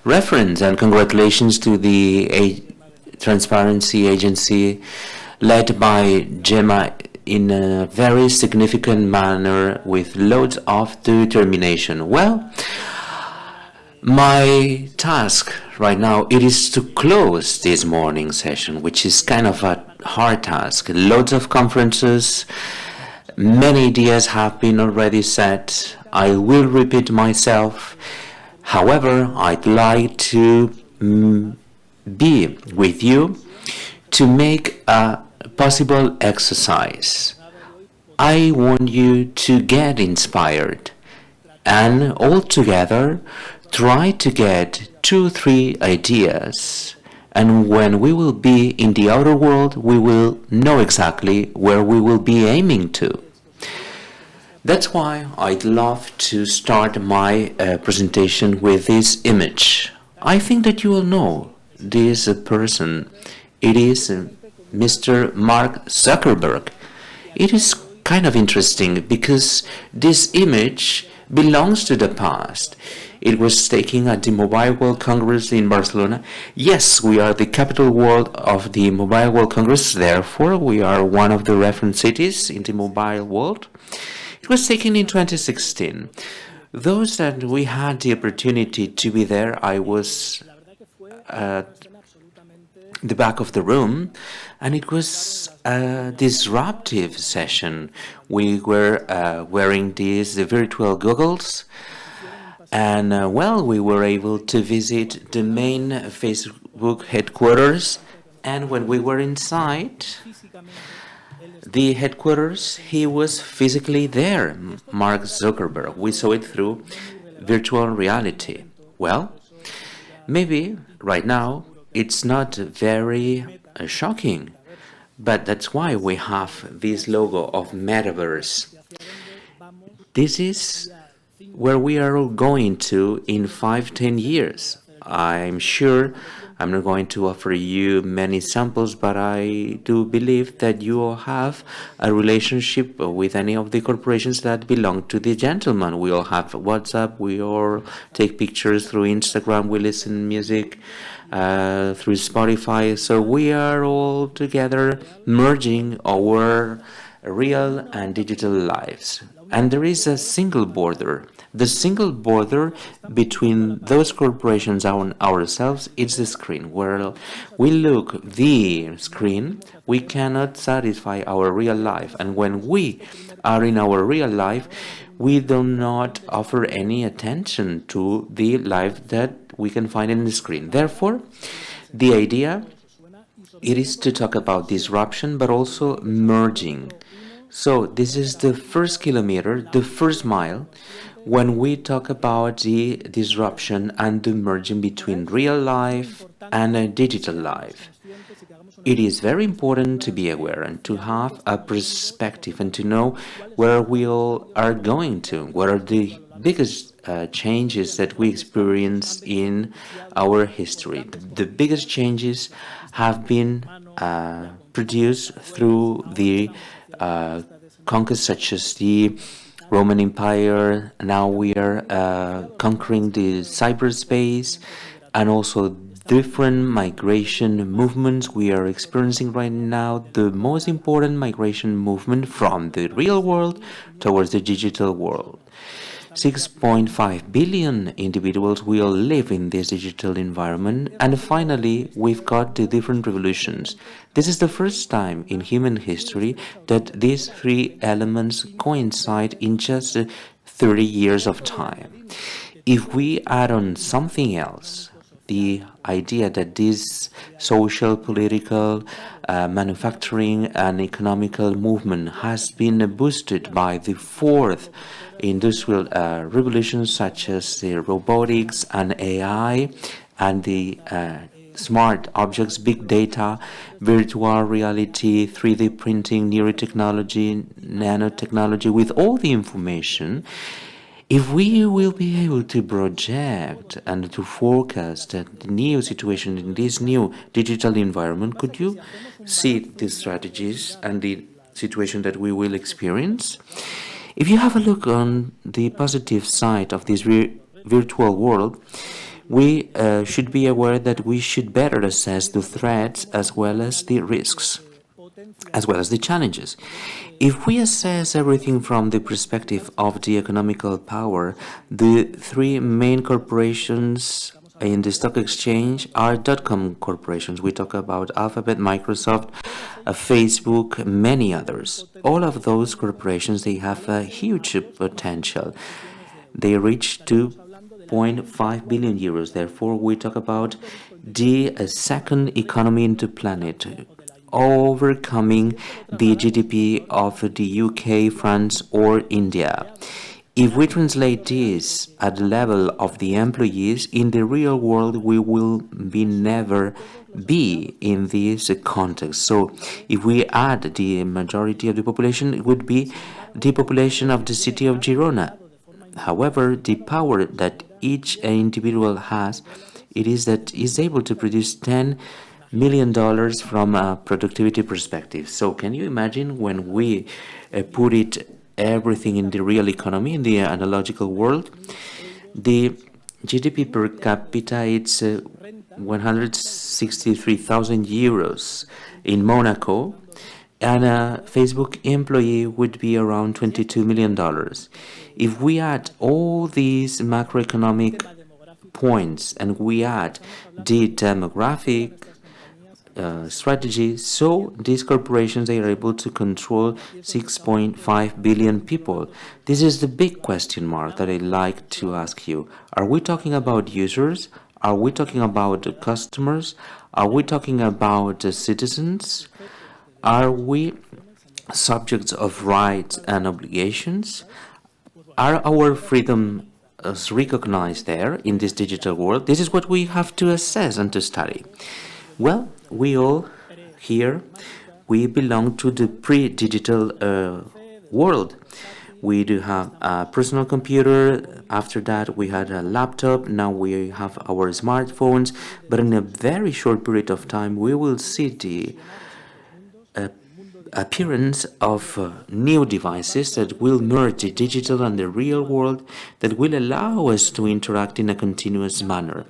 reference, and congratulations to the Transparency Agency led by Gemma in a very significant manner with loads of determination. Well, my task right now, it is to close this morning session, which is kind of a hard task. Loads of conferences, many ideas have been already set. I will repeat myself. However, I'd like to be with you to make a possible exercise. I want you to get inspired and all together try to get 2-3 ideas, and when we will be in the outer world, we will know exactly where we will be aiming to. That's why I'd love to start my presentation with this image. I think that you all know this person. It is Mr. Mark Zuckerberg. It is kind of interesting because this image belongs to the past. It was taken at the Mobile World Congress in Barcelona. Yes, we are the capital world of the Mobile World Congress, therefore we are one of the reference cities in the mobile world. It was taken in 2016. Those that we had the opportunity to be there, I was at the back of the room, and it was a disruptive session. We were wearing these virtual goggles, and we were able to visit the main Facebook headquarters. And when we were inside the headquarters, he was physically there, Mark Zuckerberg. We saw it through virtual reality. Well, maybe right now it's not very shocking, but that's why we have this logo of Metaverse. This is where we are going to in 5-10 years. I'm sure I'm not going to offer you many samples, but I do believe that you all have a relationship with any of the corporations that belong to the gentleman. We all have WhatsApp, we all take pictures through Instagram, we listen music through Spotify. So we are all together merging our real and digital lives. And there is a single border. The single border between those corporations and ourselves is the screen. Where we look the screen, we cannot satisfy our real life. And when we are in our real life, we do not offer any attention to the life that we can find in the screen. Therefore, the idea it is to talk about disruption, but also merging. So this is the first kilometer, the first mile, when we talk about the disruption and the merging between real life and a digital life. It is very important to be aware and to have a perspective and to know where we all are going to, what are the biggest changes that we experience in our history. The biggest changes have been produced through the conquests such as the Roman Empire. Now we are conquering the cyberspace, and also different migration movements we are experiencing right now. The most important migration movement from the real world towards the digital world. 6.5 billion individuals will live in this digital environment. And finally, we've got the different revolutions. This is the first time in human history that these three elements coincide in just 30 years of time. If we add on something else, the idea that this social, political, manufacturing and economical movement has been boosted by the fourth industrial revolutions such as the robotics and AI and the smart objects, big data, virtual reality, 3D printing, neurotechnology, nanotechnology, with all the information. If we will be able to project and to forecast the new situation in this new digital environment, could you see the strategies and the situation that we will experience? If you have a look on the positive side of this virtual world, we should be aware that we should better assess the threats as well as the risks, as well as the challenges. If we assess everything from the perspective of the economical power, the three main corporations in the stock exchange are dot-com corporations. We talk about Alphabet, Microsoft, Facebook, many others. All of those corporations, they have a huge potential. They reach 2.5 billion euros. Therefore, we talk about the second economy in the planet, overcoming the GDP of the UK, France, or India. If we translate this at the level of the employees, in the real world we will never be in this context. So if we add the majority of the population, it would be the population of the city of Girona. However, the power that each individual has, it is that is able to produce $10 million from a productivity perspective. So can you imagine when we put it everything in the real economy, in the analogical world, the GDP per capita, it's 163,000 euros in Monaco, and a Facebook employee would be around $22 million. If we add all these macroeconomic points and we add the demographic strategy, so these corporations, they are able to control 6.5 billion people. This is the big question mark that I'd like to ask you. Are we talking about users? Are we talking about customers? Are we talking about citizens? Are we subjects of rights and obligations? Are our freedom recognized there in this digital world? This is what we have to assess and to study. Well, we all here, we belong to the pre-digital world. We do have a personal computer. After that, we had a laptop. Now we have our smartphones. But in a very short period of time, we will see the appearance of new devices that will merge the digital and the real world, that will allow us to interact in a continuous manner.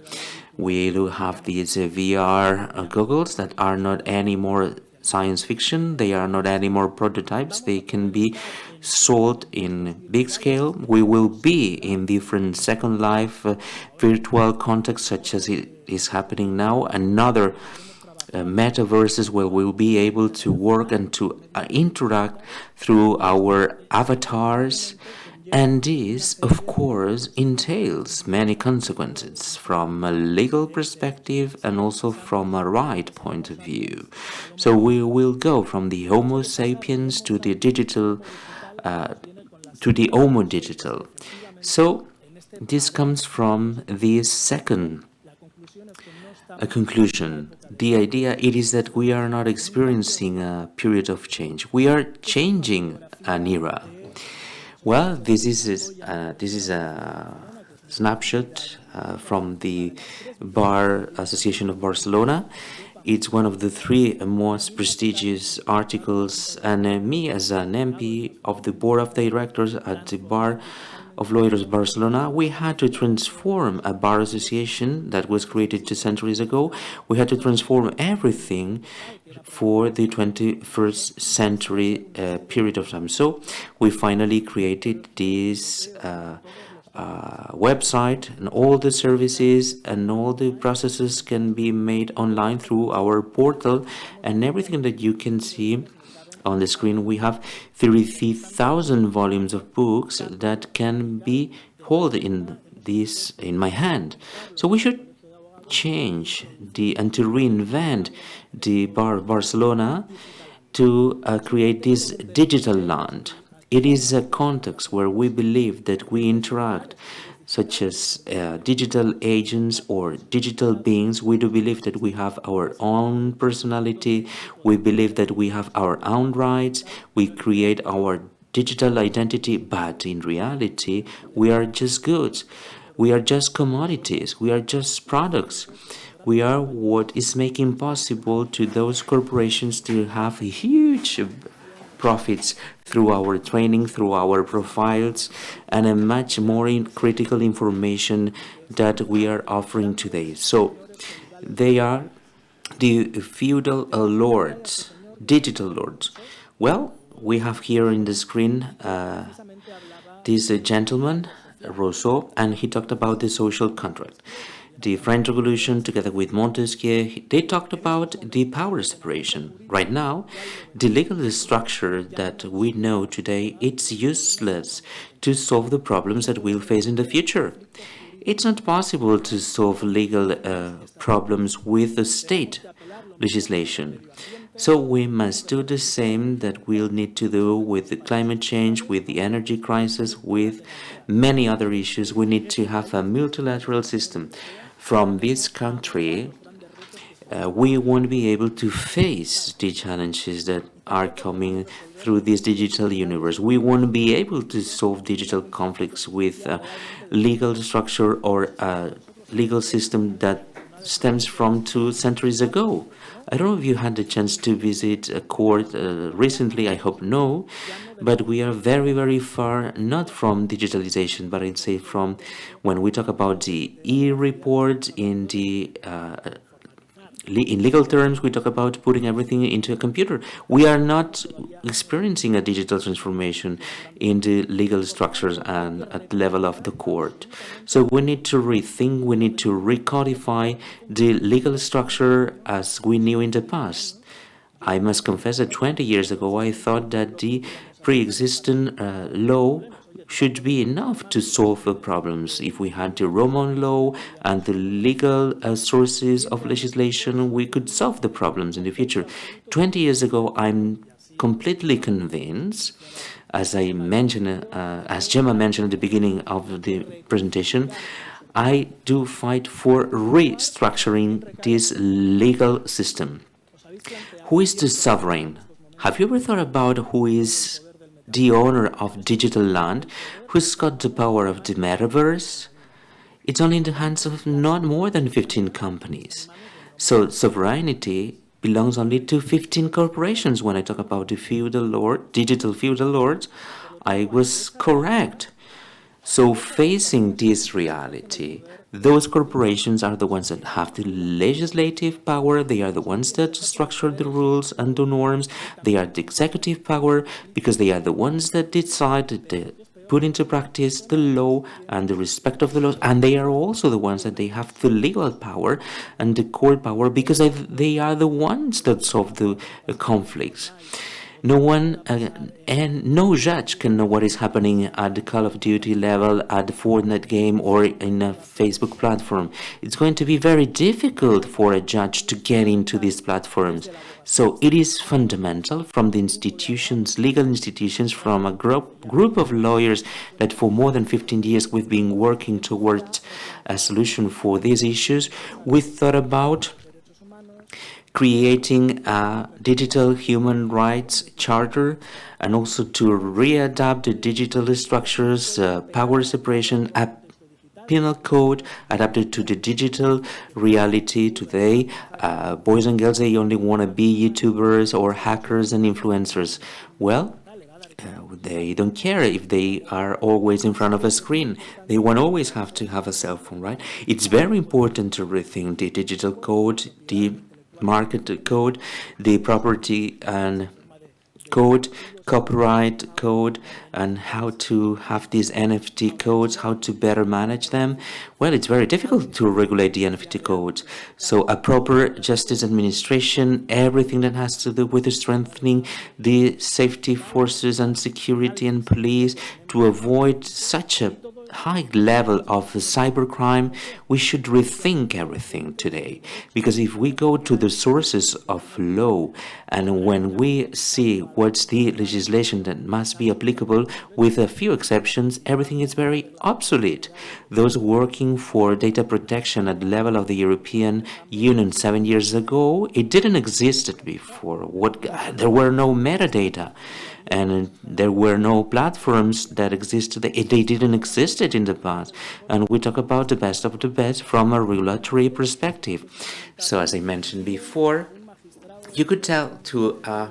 We do have these VR goggles that are not anymore science fiction. They are not anymore prototypes. They can be sold in big scale. We will be in different Second Life virtual contexts, such as it is happening now, another metaverses where we'll be able to work and to interact through our avatars. And this, of course, entails many consequences from a legal perspective and also from a right point of view. So we will go from the Homo sapiens to the digital, to the Homo digital. So this comes from the second conclusion. The idea it is that we are not experiencing a period of change. We are changing an era. Well, this is a snapshot from the Bar Association of Barcelona. It's one of the three most prestigious articles, and me as an MP of the Board of Directors at the Bar of Lawyers Barcelona, we had to transform a bar association that was created 2 centuries ago. We had to transform everything for the 21st century period of time. So we finally created this website, and all the services and all the processes can be made online through our portal, and everything that you can see on the screen. We have 33,000 volumes of books that can be held in my hand. So we should change and to reinvent the Bar of Barcelona to create this digital land. It is a context where we believe that we interact, such as digital agents or digital beings. We do believe that we have our own personality. We believe that we have our own rights. We create our digital identity, but in reality, we are just goods. We are just commodities. We are just products. We are what is making possible to those corporations to have huge profits through our training, through our profiles, and a much more critical information that we are offering today. So they are the feudal lords, digital lords. Well, we have here in the screen this gentleman, Rousseau, and he talked about the social contract. The French Revolution, together with Montesquieu, they talked about the power separation. Right now, the legal structure that we know today, it's useless to solve the problems that we'll face in the future. It's not possible to solve legal problems with the state. legislation. So we must do the same that we'll need to do with the climate change, with the energy crisis, with many other issues. We need to have a multilateral system. From this country, we won't be able to face the challenges that are coming through this digital universe. We won't be able to solve digital conflicts with a legal structure or a legal system that stems from 2 centuries ago. I don't know if you had the chance to visit a court recently, I hope no, but we are very, very far, not from digitalization, but I'd say from when we talk about the e-report in the in legal terms, we talk about putting everything into a computer. We are not experiencing a digital transformation in the legal structures and at the level of the court. So we need to rethink, we need to recodify the legal structure as we knew in the past. I must confess that 20 years ago, I thought that the pre-existing law should be enough to solve the problems. If we had the Roman law and the legal sources of legislation, we could solve the problems in the future. 20 years ago, I'm completely convinced, as I mentioned, as Gemma mentioned at the beginning of the presentation, I do fight for restructuring this legal system. Who is the sovereign? Have you ever thought about who is the owner of digital land? Who's got the power of the metaverse? It's only in the hands of not more than 15 companies. So sovereignty belongs only to 15 corporations. When I talk about the digital feudal lords, I was correct. So facing this reality, those corporations are the ones that have the legislative power. They are the ones that structure the rules and the norms. They are the executive power because they are the ones that decide to put into practice the law and the respect of the laws. And they are also the ones that they have the legal power and the court power because they are the ones that solve the conflicts. No one and no judge can know what is happening at the Call of Duty level, at the Fortnite game, or in a Facebook platform. It's going to be very difficult for a judge to get into these platforms. So it is fundamental from the institutions, legal institutions, from a group of lawyers that for more than 15 years we've been working towards a solution for these issues. We thought about creating a digital human rights charter and also to readapt the digital structures, power separation, a penal code adapted to the digital reality today. Boys and girls, they only want to be YouTubers or hackers and influencers. Well, they don't care if they are always in front of a screen. They won't always have to have a cell phone, right? It's very important to rethink the digital code, the market code, the property and code, copyright code, and how to have these NFT codes, how to better manage them. Well, it's very difficult to regulate the NFT codes. So a proper justice administration, everything that has to do with strengthening the safety forces and security and police to avoid such a high level of cybercrime, we should rethink everything today. Because if we go to the sources of law and when we see what's the legislation that must be applicable, with a few exceptions, everything is very obsolete. Those working for data protection at the level of the European Union 7 years ago, it didn't exist before. There were no metadata. And there were no platforms that existed. They didn't exist in the past. And we talk about the best of the best from a regulatory perspective. So as I mentioned before, you could tell to a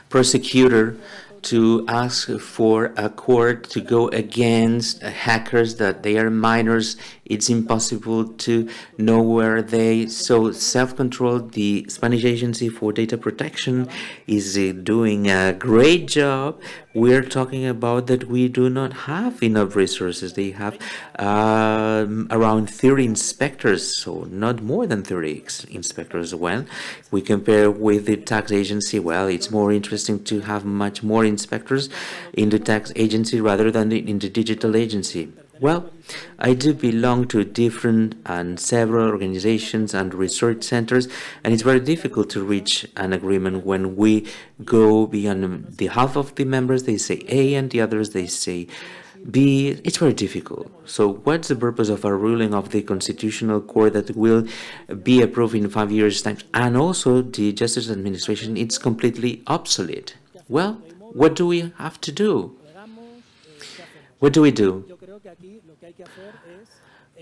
prosecutor to ask for a court to go against hackers that they are minors. It's impossible to know where they. So self-control, the Spanish Agency for Data Protection, is doing a great job. We're talking about that we do not have enough resources. They have around 30 inspectors, so not more than 30 inspectors. When we compare with the tax agency, well, it's more interesting to have much more inspectors in the tax agency rather than in the digital agency. Well, I do belong to different and several organizations and research centers, and it's very difficult to reach an agreement when we go beyond the half of the members, they say A, and the others, they say B. It's very difficult. So what's the purpose of a ruling of the Constitutional Court that will be approved in 5 years' time? And also the Justice Administration, it's completely obsolete. Well, what do we have to do? What do we do?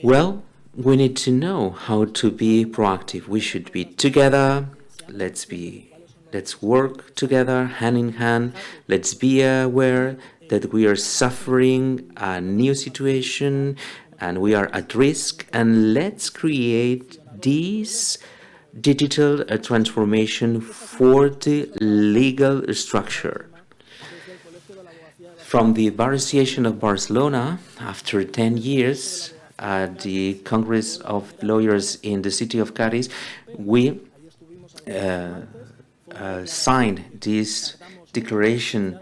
Well, we need to know how to be proactive. We should be together. Let's work together, hand in hand. Let's be aware that we are suffering a new situation and we are at risk, and let's create this digital transformation for the legal structure. From the Bar Association of Barcelona, after 10 years at the Congress of Lawyers in the city of Cádiz, we signed this declaration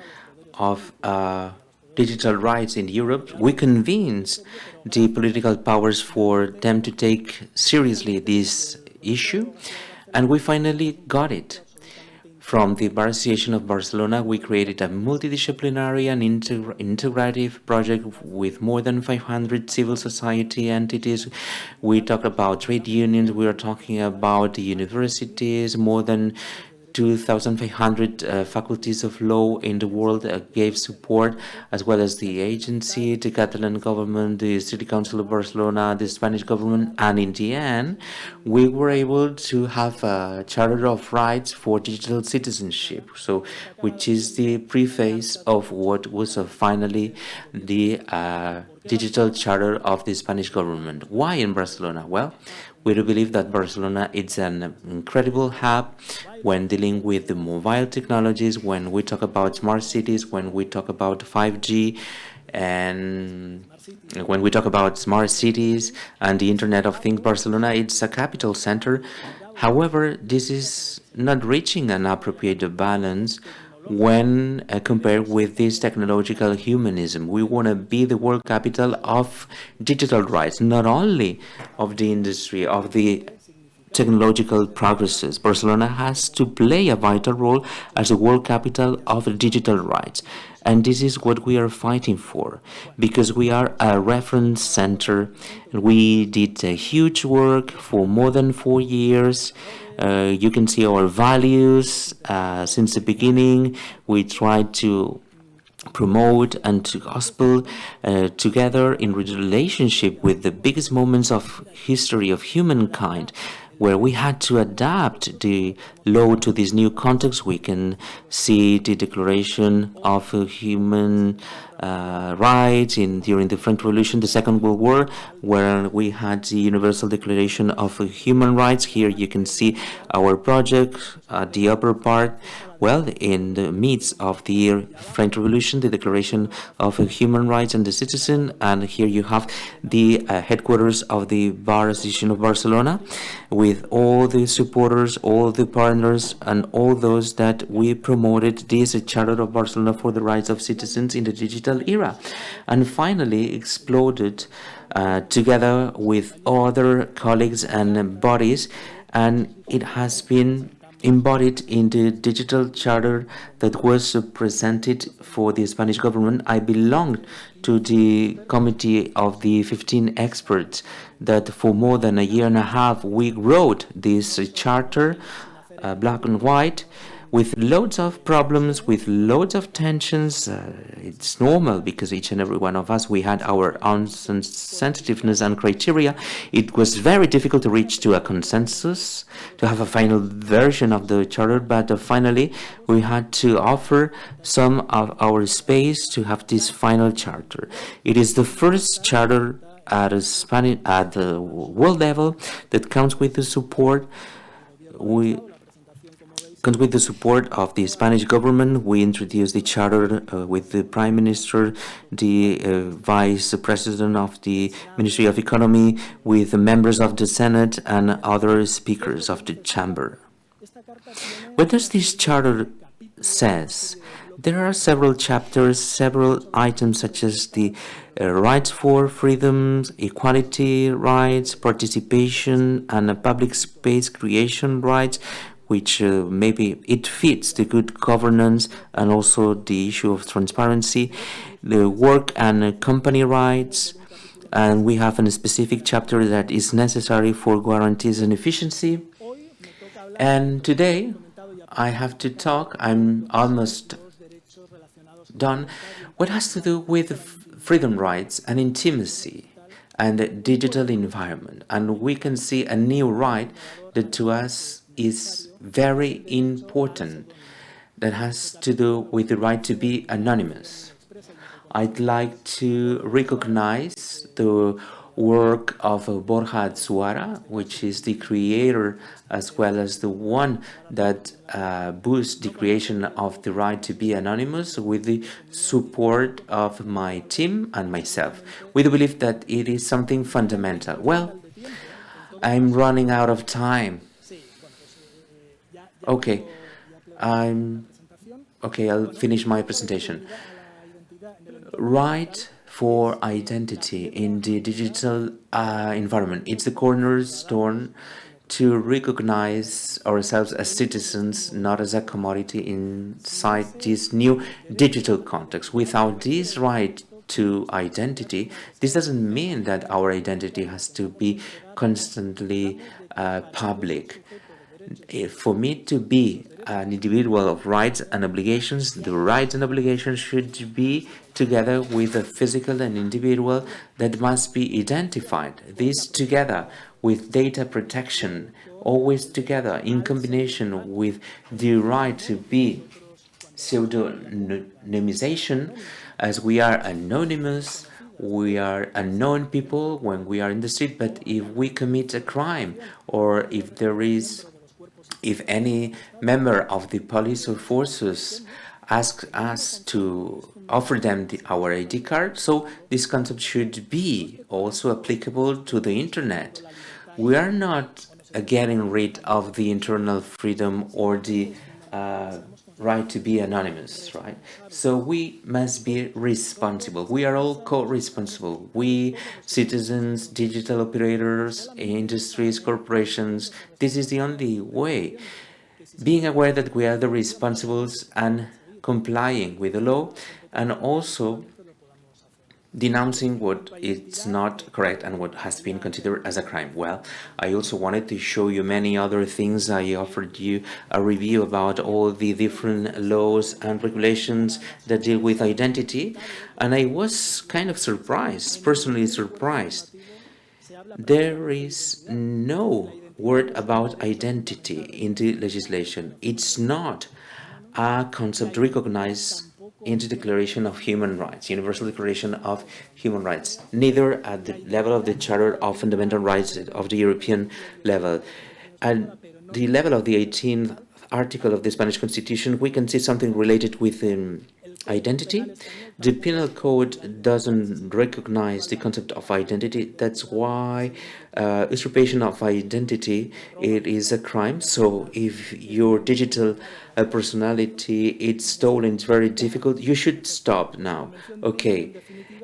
of digital rights in Europe. We convinced the political powers for them to take seriously this issue, and we finally got it. From the Bar Association of Barcelona, we created a multidisciplinary and integrative project with more than 500 civil society entities. We talk about trade unions, we are talking about the universities, more than 2,500 faculties of law in the world gave support, as well as the agency, the Catalan government, the City Council of Barcelona, the Spanish government, and in the end, we were able to have a Charter of Rights for Digital Citizenship, so which is the preface of what was finally the Digital Charter of the Spanish government. Why in Barcelona? Well, we do believe that Barcelona is an incredible hub when dealing with the mobile technologies, when we talk about smart cities, when we talk about 5G, and when we talk about smart cities and the Internet of Things. Barcelona is a capital center. However, this is not reaching an appropriate balance when compared with this technological humanism. We want to be the world capital of digital rights, not only of the industry, of the technological progresses. Barcelona has to play a vital role as the world capital of digital rights. And this is what we are fighting for, because we are a reference center. We did a huge work for more than 4 years. You can see our values since the beginning. We tried to promote and to gospel together in relationship with the biggest moments of history of humankind, where we had to adapt the law to this new context. We can see the Declaration of Human Rights during the French Revolution, the Second World War, where we had the Universal Declaration of Human Rights. Here you can see our project at the upper part. Well, in the midst of the French Revolution, the Declaration of Human Rights and the Citizen, and here you have the headquarters of the Bar Association of Barcelona, with all the supporters, all the partners, and all those that we promoted this Charter of Barcelona for the rights of citizens in the digital era, and finally exploded together with other colleagues and bodies, and it has been embodied in the digital charter that was presented for the Spanish government. I belonged to the committee of the 15 experts that for more than a year and a half we wrote this charter, black and white, with loads of problems, with loads of tensions. It's normal because each and every one of us, we had our own sensitiveness and criteria. It was very difficult to reach to a consensus, to have a final version of the charter, but finally we had to offer some of our space to have this final charter. It is the first charter at the world level that counts with the support of the Spanish government. We introduced the charter with the Prime Minister, the Vice President of the Ministry of Economy, with the members of the Senate and other speakers of the chamber. What does this charter says? There are several chapters, several items such as the rights for freedoms, equality rights, participation, and public space creation rights, which maybe it fits the good governance and also the issue of transparency, the work and company rights, and we have a specific chapter that is necessary for guarantees and efficiency. And today I have to talk, I'm almost done, what has to do with freedom rights and intimacy and the digital environment. And we can see a new right that to us is very important, that has to do with the right to be anonymous. I'd like to recognize the work of Borja Zuara, which is the creator as well as the one that boosts the creation of the right to be anonymous with the support of my team and myself. We do believe that it is something fundamental. Well, I'm running out of time. Okay, I'll finish my presentation. Right for identity in the digital environment. It's the cornerstone to recognize ourselves as citizens, not as a commodity inside this new digital context. Without this right to identity, this doesn't mean that our identity has to be constantly public. For me to be an individual of rights and obligations, the rights and obligations should be together with a physical and individual that must be identified. This together with data protection, always together in combination with the right to be pseudonymization, as we are anonymous, we are unknown people when we are in the street, but if we commit a crime or if any member of the police or forces asks us to offer them our ID card, so this concept should be also applicable to the internet. We are not getting rid of the internal freedom or the right to be anonymous, right? So we must be responsible. We are all co-responsible. We, citizens, digital operators, industries, corporations, this is the only way. Being aware that we are the responsibles and complying with the law, and also denouncing what is not correct and what has been considered as a crime. Well, I also wanted to show you many other things. I offered you a review about all the different laws and regulations that deal with identity, and I was kind of surprised, personally surprised. There is no word about identity in the legislation. It's not a concept recognized in the Declaration of Human Rights, Universal Declaration of Human Rights, neither at the level of the Charter of Fundamental Rights of the European level. At the level of the 18th article of the Spanish Constitution, we can see something related with identity. The Penal Code doesn't recognize the concept of identity. That's why usurpation of identity, it is a crime. So if your digital personality is stolen, it's very difficult. You should stop now. Okay.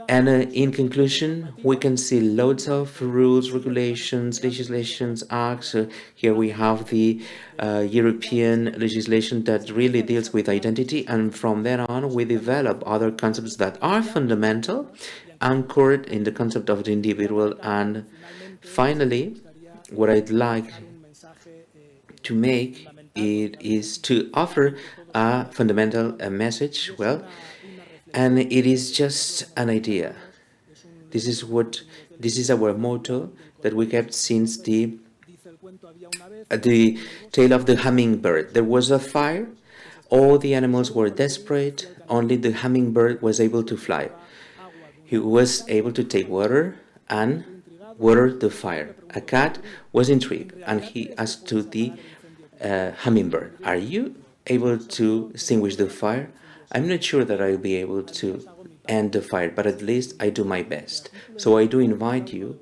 And in conclusion, we can see loads of rules, regulations, legislations, acts. Here we have the European legislation that really deals with identity. And from then on, we develop other concepts that are fundamental, anchored in the concept of the individual. And finally, what I'd like to make it is to offer a fundamental message. Well, and it is just an idea. This is our motto that we kept since the tale of the hummingbird. There was a fire, all the animals were desperate, only the hummingbird was able to fly. He was able to take water and water the fire. A cat was intrigued and he asked to the hummingbird, "Are you able to extinguish the fire?" "I'm not sure that I'll be able to end the fire, but at least I do my best." So I do invite you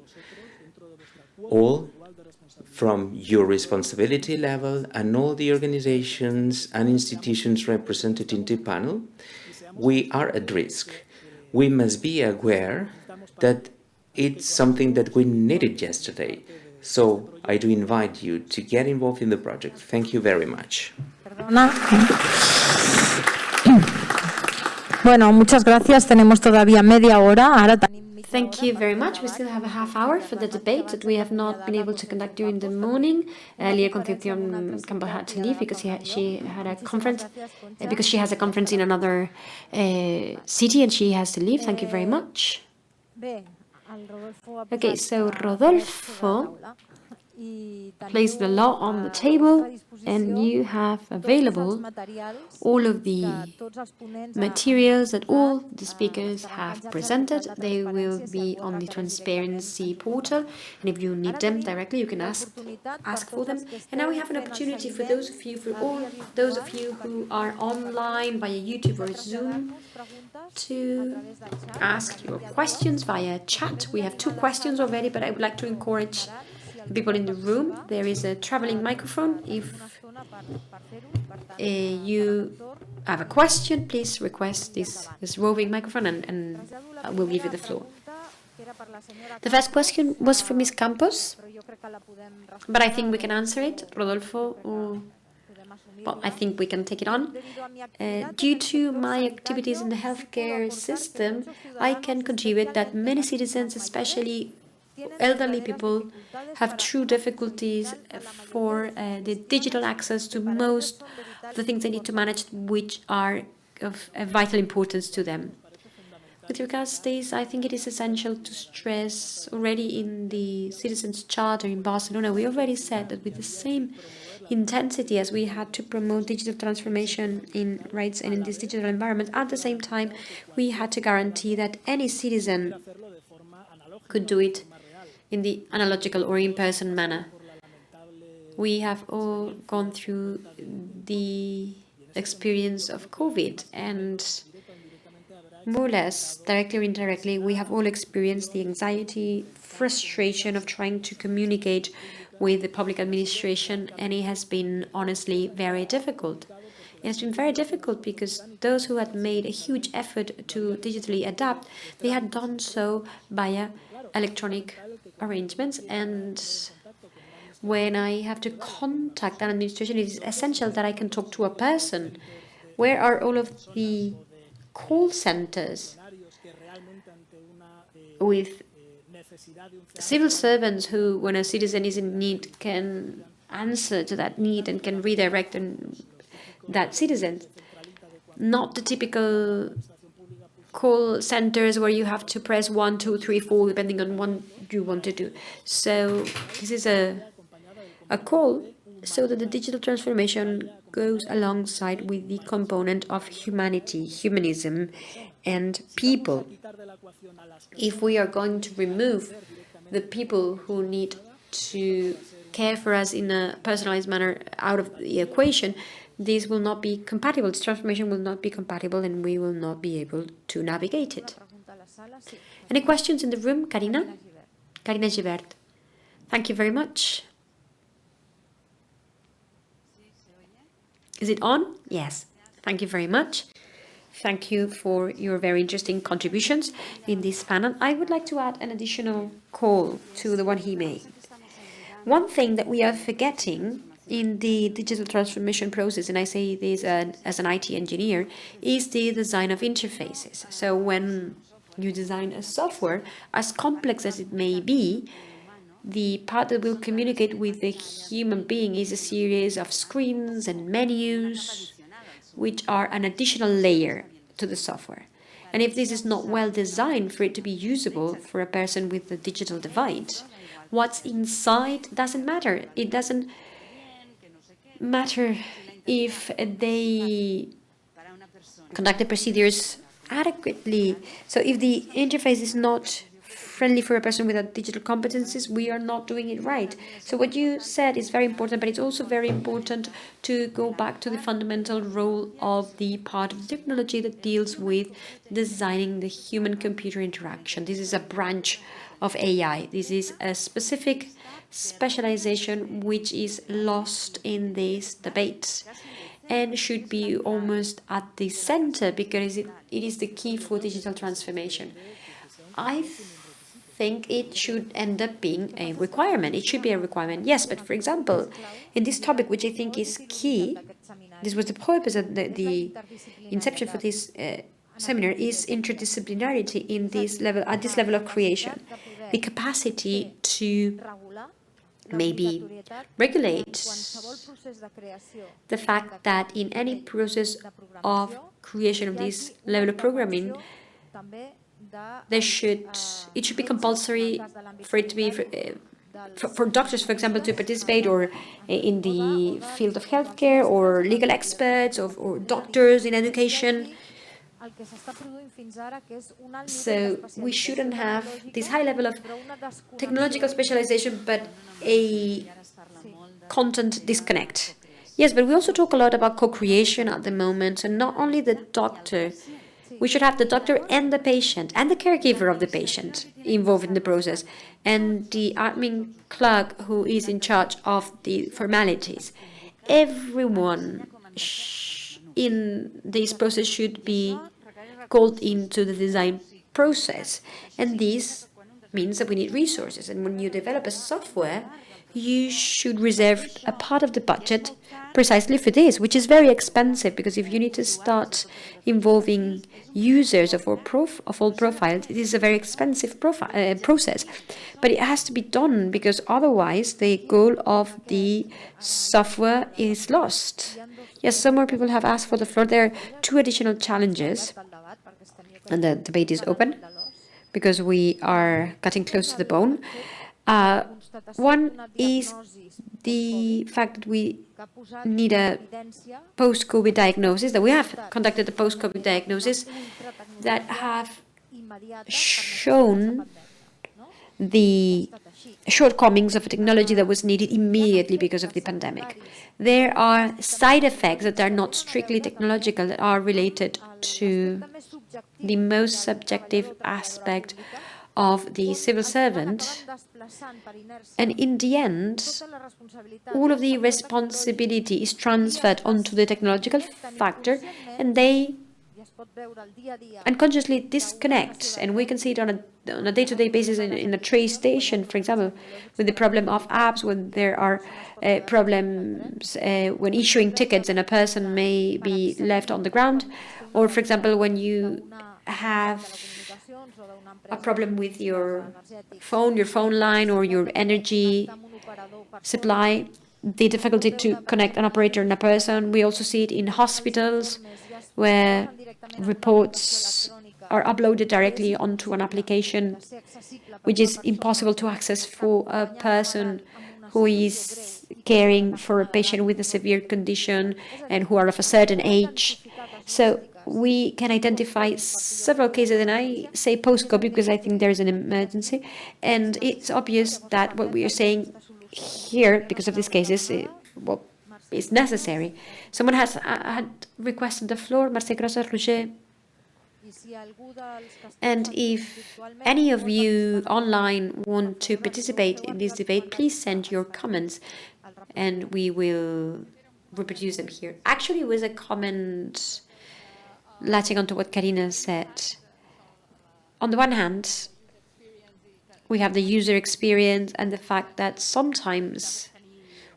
all from your responsibility level and all the organizations and institutions represented in the panel, we are at risk. We must be aware that it's something that we needed yesterday. So I do invite you to get involved in the project. Thank you very much. Bueno, muchas gracias. Tenemos todavía media hora. Ahora Thank you very much. We still have a half hour for the debate that we have not been able to conduct during the morning. Earlier, Concepción Campos had to leave because she had a conference, because she has a conference in another city and she has to leave. Thank you very much. Okay, so Rodolfo placed the law on the table and you have available all of the materials that all the speakers have presented. They will be on the transparency portal, and if you need them directly, you can ask for them. And now we have an opportunity for those of you, who are online via YouTube or Zoom, to ask your questions via chat. We have 2 questions already, but I would like to encourage people in the room. There is a traveling microphone. If you have a question, please request this roving microphone and we'll give you the floor. The first question was for Ms. Campos, but I think we can answer it. Rodolfo, well, I think we can take it on. Due to my activities in the healthcare system, I can contribute that many citizens, especially elderly people, have true difficulties for the digital access to most of the things they need to manage, which are of vital importance to them. With regards to this, I think it is essential to stress already in the Citizens' Charter in Barcelona, we already said that with the same intensity as we had to promote digital transformation in rights and in this digital environment, at the same time, we had to guarantee that any citizen could do it in the analogical or in-person manner. We have all gone through the experience of COVID, and more or less, directly or indirectly, we have all experienced the anxiety, frustration of trying to communicate with the public administration, and it has been honestly very difficult. It has been very difficult because those who had made a huge effort to digitally adapt, they had done so via electronic arrangements, and when I have to contact an administration, it is essential that I can talk to a person. Where are all of the call centers with civil servants who, when a citizen is in need, can answer to that need and can redirect that citizen? Not the typical call centers where you have to press 1, 2, 3, 4, depending on what you want to do. So this is a call so that the digital transformation goes alongside with the component of humanity, humanism, and people. If we are going to remove the people who need to care for us in a personalized manner out of the equation, this will not be compatible. This transformation will not be compatible, and we will not be able to navigate it. Any questions in the room? Karina? Karina Gibert. Thank you very much. Is it on? Yes. Thank you very much. Thank you for your very interesting contributions in this panel. I would like to add an additional call to the one he made. One thing that we are forgetting in the digital transformation process, and I say this as an IT engineer, is the design of interfaces. So when you design a software, as complex as it may be, the part that will communicate with the human being is a series of screens and menus, which are an additional layer to the software. And if this is not well designed for it to be usable for a person with a digital divide, what's inside doesn't matter. It doesn't matter if they conduct the procedures adequately. So if the interface is not friendly for a person without digital competencies, we are not doing it right. So what you said is very important, but it's also very important to go back to the fundamental role of the part of the technology that deals with designing the human-computer interaction. This is a branch of AI. This is a specific specialization which is lost in these debates and should be almost at the center because it is the key for digital transformation. I think it should end up being a requirement. It should be a requirement, yes, but for example, in this topic, which I think is key, this was the purpose of the inception for this seminar, is interdisciplinarity in this level, at this level of creation. The capacity to maybe regulate the fact that in any process of creation of this level of programming, it should be compulsory for it to be for doctors, for example, to participate, or in the field of healthcare, or legal experts, or doctors in education. So we shouldn't have this high level of technological specialization, but a content disconnect. Yes, but we also talk a lot about co-creation at the moment, and not only the doctor. We should have the doctor and the patient and the caregiver of the patient involved in the process, and the admin clerk who is in charge of the formalities. Everyone in this process should be called into the design process, and this means that we need resources. And when you develop a software, you should reserve a part of the budget precisely for this, which is very expensive, because if you need to start involving users of all profiles, it is a very expensive process. But it has to be done, because otherwise the goal of the software is lost. Yes, some more people have asked for the floor. There are two additional challenges, and the debate is open, because we are getting close to the bone. One is the fact that we need a post-COVID diagnosis, that we have conducted a post-COVID diagnosis that have shown the shortcomings of a technology that was needed immediately because of the pandemic. There are side effects that are not strictly technological, that are related to the most subjective aspect of the civil servant, and in the end, all of the responsibility is transferred onto the technological factor, and they unconsciously disconnect. And we can see it on a day-to-day basis in a train station, for example, with the problem of apps, when there are problems when issuing tickets and a person may be left on the ground, or, for example, when you have a problem with your phone line, or your energy supply, the difficulty to connect an operator and a person. We also see it in hospitals, where reports are uploaded directly onto an application, which is impossible to access for a person who is caring for a patient with a severe condition and who are of a certain age. So we can identify several cases, and I say post-COVID because I think there's an emergency, and it's obvious that what we are saying here, because of these cases, is necessary. Someone has had requested the floor, Marcel Grosser, Roger. And if any of you online want to participate in this debate, please send your comments, and we will reproduce them here. Actually, it was a comment latching onto what Karina said. On the one hand, we have the user experience and the fact that sometimes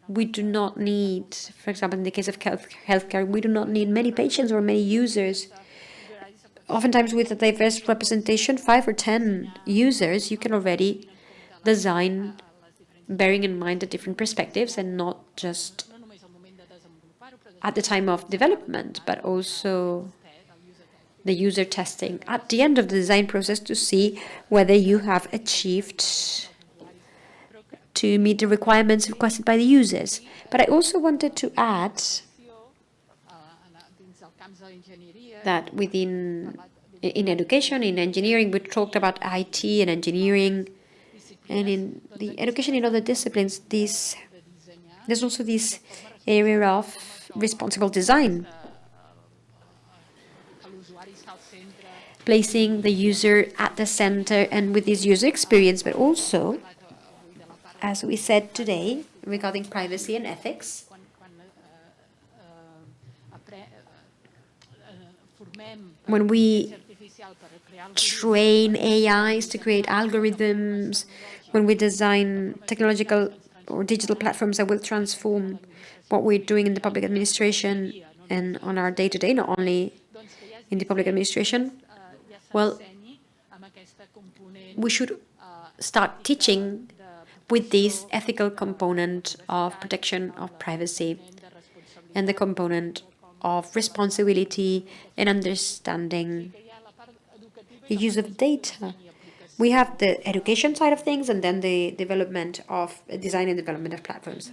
we do not need, for example, in the case of healthcare, we do not need many patients or many users. Oftentimes with a diverse representation, 5 or 10 users, you can already design bearing in mind the different perspectives, and not just at the time of development, but also the user testing at the end of the design process to see whether you have achieved to meet the requirements requested by the users. But I also wanted to add that within in education, in engineering, we talked about IT and engineering, and in the education in other disciplines, there's also this area of responsible design, placing the user at the center and with this user experience, but also, as we said today, regarding privacy and ethics, when we train AIs to create algorithms, when we design technological or digital platforms that will transform what we're doing in the public administration and on our day-to-day, not only in the public administration, well, we should start teaching with this ethical component of protection of privacy and the component of responsibility and understanding the use of data. We have the education side of things and then the development of design and development of platforms.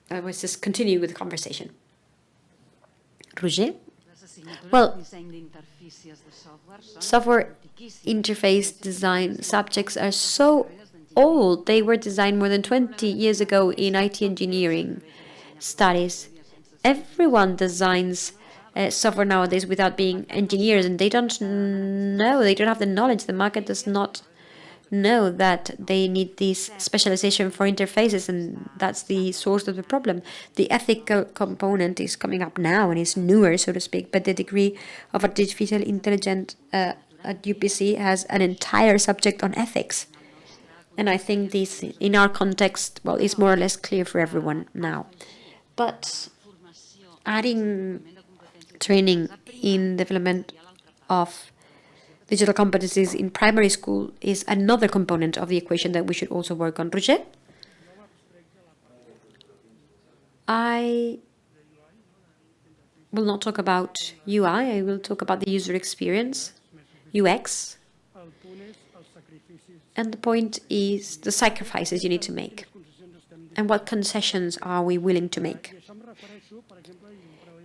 I was just continuing with the conversation. Roger? Well, software interface design subjects are so old. They were designed more than 20 years ago in IT engineering studies. Everyone designs software nowadays without being engineers, and they don't know, they don't have the knowledge. The market does not know that they need this specialization for interfaces, and that's the source of the problem. The ethical component is coming up now and is newer, so to speak, but the degree of artificial intelligence at UPC has an entire subject on ethics. And I think this, in our context, well, is more or less clear for everyone now. But adding training in development of digital competencies in primary school is another component of the equation that we should also work on. Roger? I will not talk about UI, I will talk about the user experience, UX. And the point is the sacrifices you need to make and what concessions are we willing to make.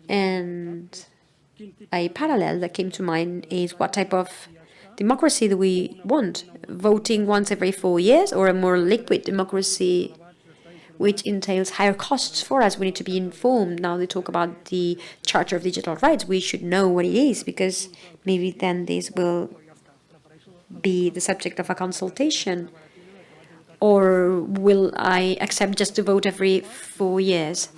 And a parallel that came to mind is what type of democracy do we want? Voting once every 4 years, or a more liquid democracy which entails higher costs for us? We need to be informed. Now they talk about the Charter of Digital Rights. We should know what it is, because maybe then this will be the subject of a consultation. Or will I accept just to vote every 4 years?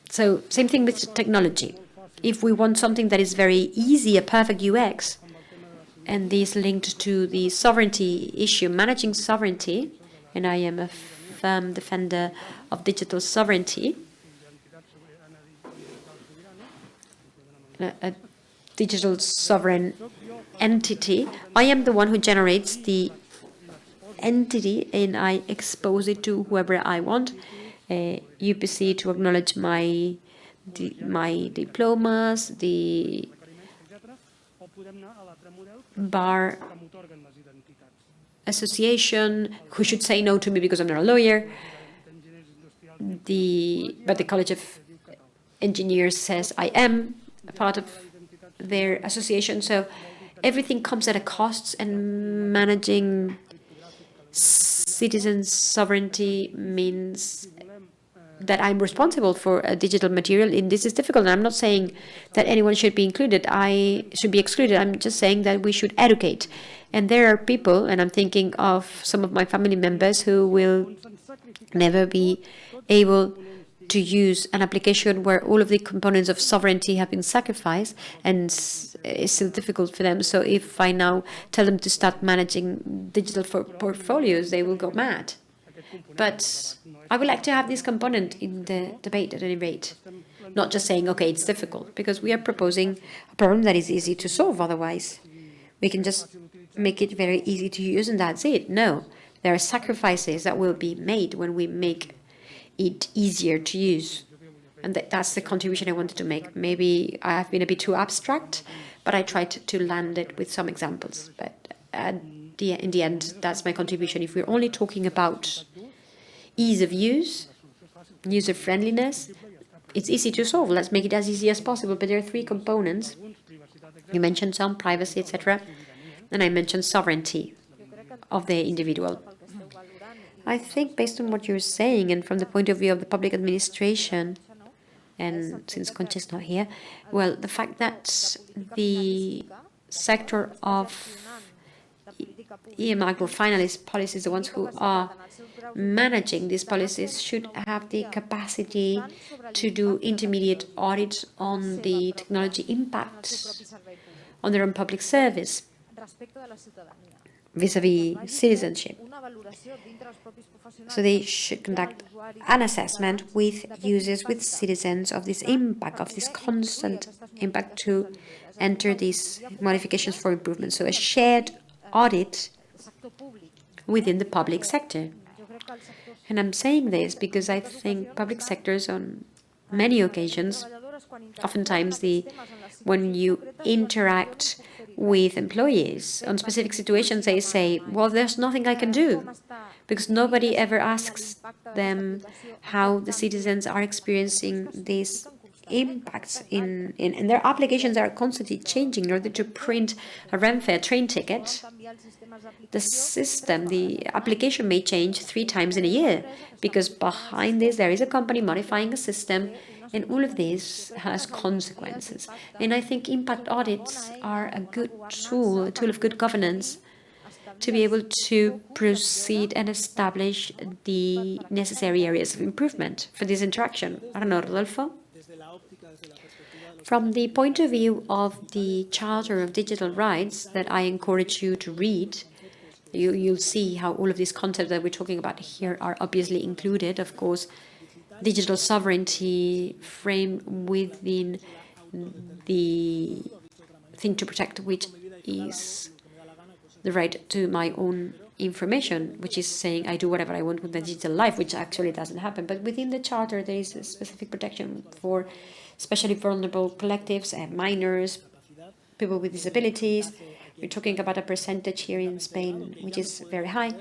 So same thing with technology. If we want something that is very easy, a perfect UX, and this linked to the sovereignty issue, managing sovereignty, and I am a firm defender of digital sovereignty, a digital sovereign entity. I am the one who generates the entity and I expose it to whoever I want. UPC to acknowledge my diplomas, the bar association, who should say no to me because I'm not a lawyer. But the College of Engineers says I am a part of their association. So everything comes at a cost, and managing citizens' sovereignty means that I'm responsible for a digital material, and this is difficult. And I'm not saying that anyone should be included, I should be excluded. I'm just saying that we should educate. And there are people, and I'm thinking of some of my family members, who will never be able to use an application where all of the components of sovereignty have been sacrificed, and it's still difficult for them. So if I now tell them to start managing digital portfolios, they will go mad. But I would like to have this component in the debate at any rate, not just saying, okay, it's difficult, because we are proposing a problem that is easy to solve. Otherwise, we can just make it very easy to use and that's it. No, there are sacrifices that will be made when we make it easier to use. And that's the contribution I wanted to make. Maybe I have been a bit too abstract, but I tried to land it with some examples. But in the end, that's my contribution. If we're only talking about ease of use, user-friendliness, it's easy to solve. Let's make it as easy as possible. But there are three components. You mentioned some privacy, etc. And I mentioned sovereignty of the individual. I think based on what you're saying and from the point of view of the public administration, and since Concha's not here, well, the fact that the sector of microfinalist policies, the ones who are managing these policies, should have the capacity to do intermediate audits on the technology impact on their own public service vis-a-vis citizenship. So they should conduct an assessment with users, with citizens of this impact, of this constant impact, to enter these modifications for improvement. So a shared audit within the public sector. And I'm saying this because I think public sectors on many occasions, oftentimes when you interact with employees on specific situations, they say, well, there's nothing I can do, because nobody ever asks them how the citizens are experiencing these impacts in their applications are constantly changing. In order to print a Renfe train ticket, the system, the application may change 3 times in a year, because behind this there is a company modifying a system, and all of this has consequences. And I think impact audits are a good tool, a tool of good governance, to be able to proceed and establish the necessary areas of improvement for this interaction. I don't know, Rodolfo? From the point of view of the Charter of Digital Rights that I encourage you to read, you'll see how all of these concepts that we're talking about here are obviously included. Of course, digital sovereignty framed within the thing to protect, which is the right to my own information, which is saying I do whatever I want with the digital life, which actually doesn't happen. But within the Charter, there is a specific protection for especially vulnerable collectives, minors, people with disabilities. We're talking about a percentage here in Spain, which is very high,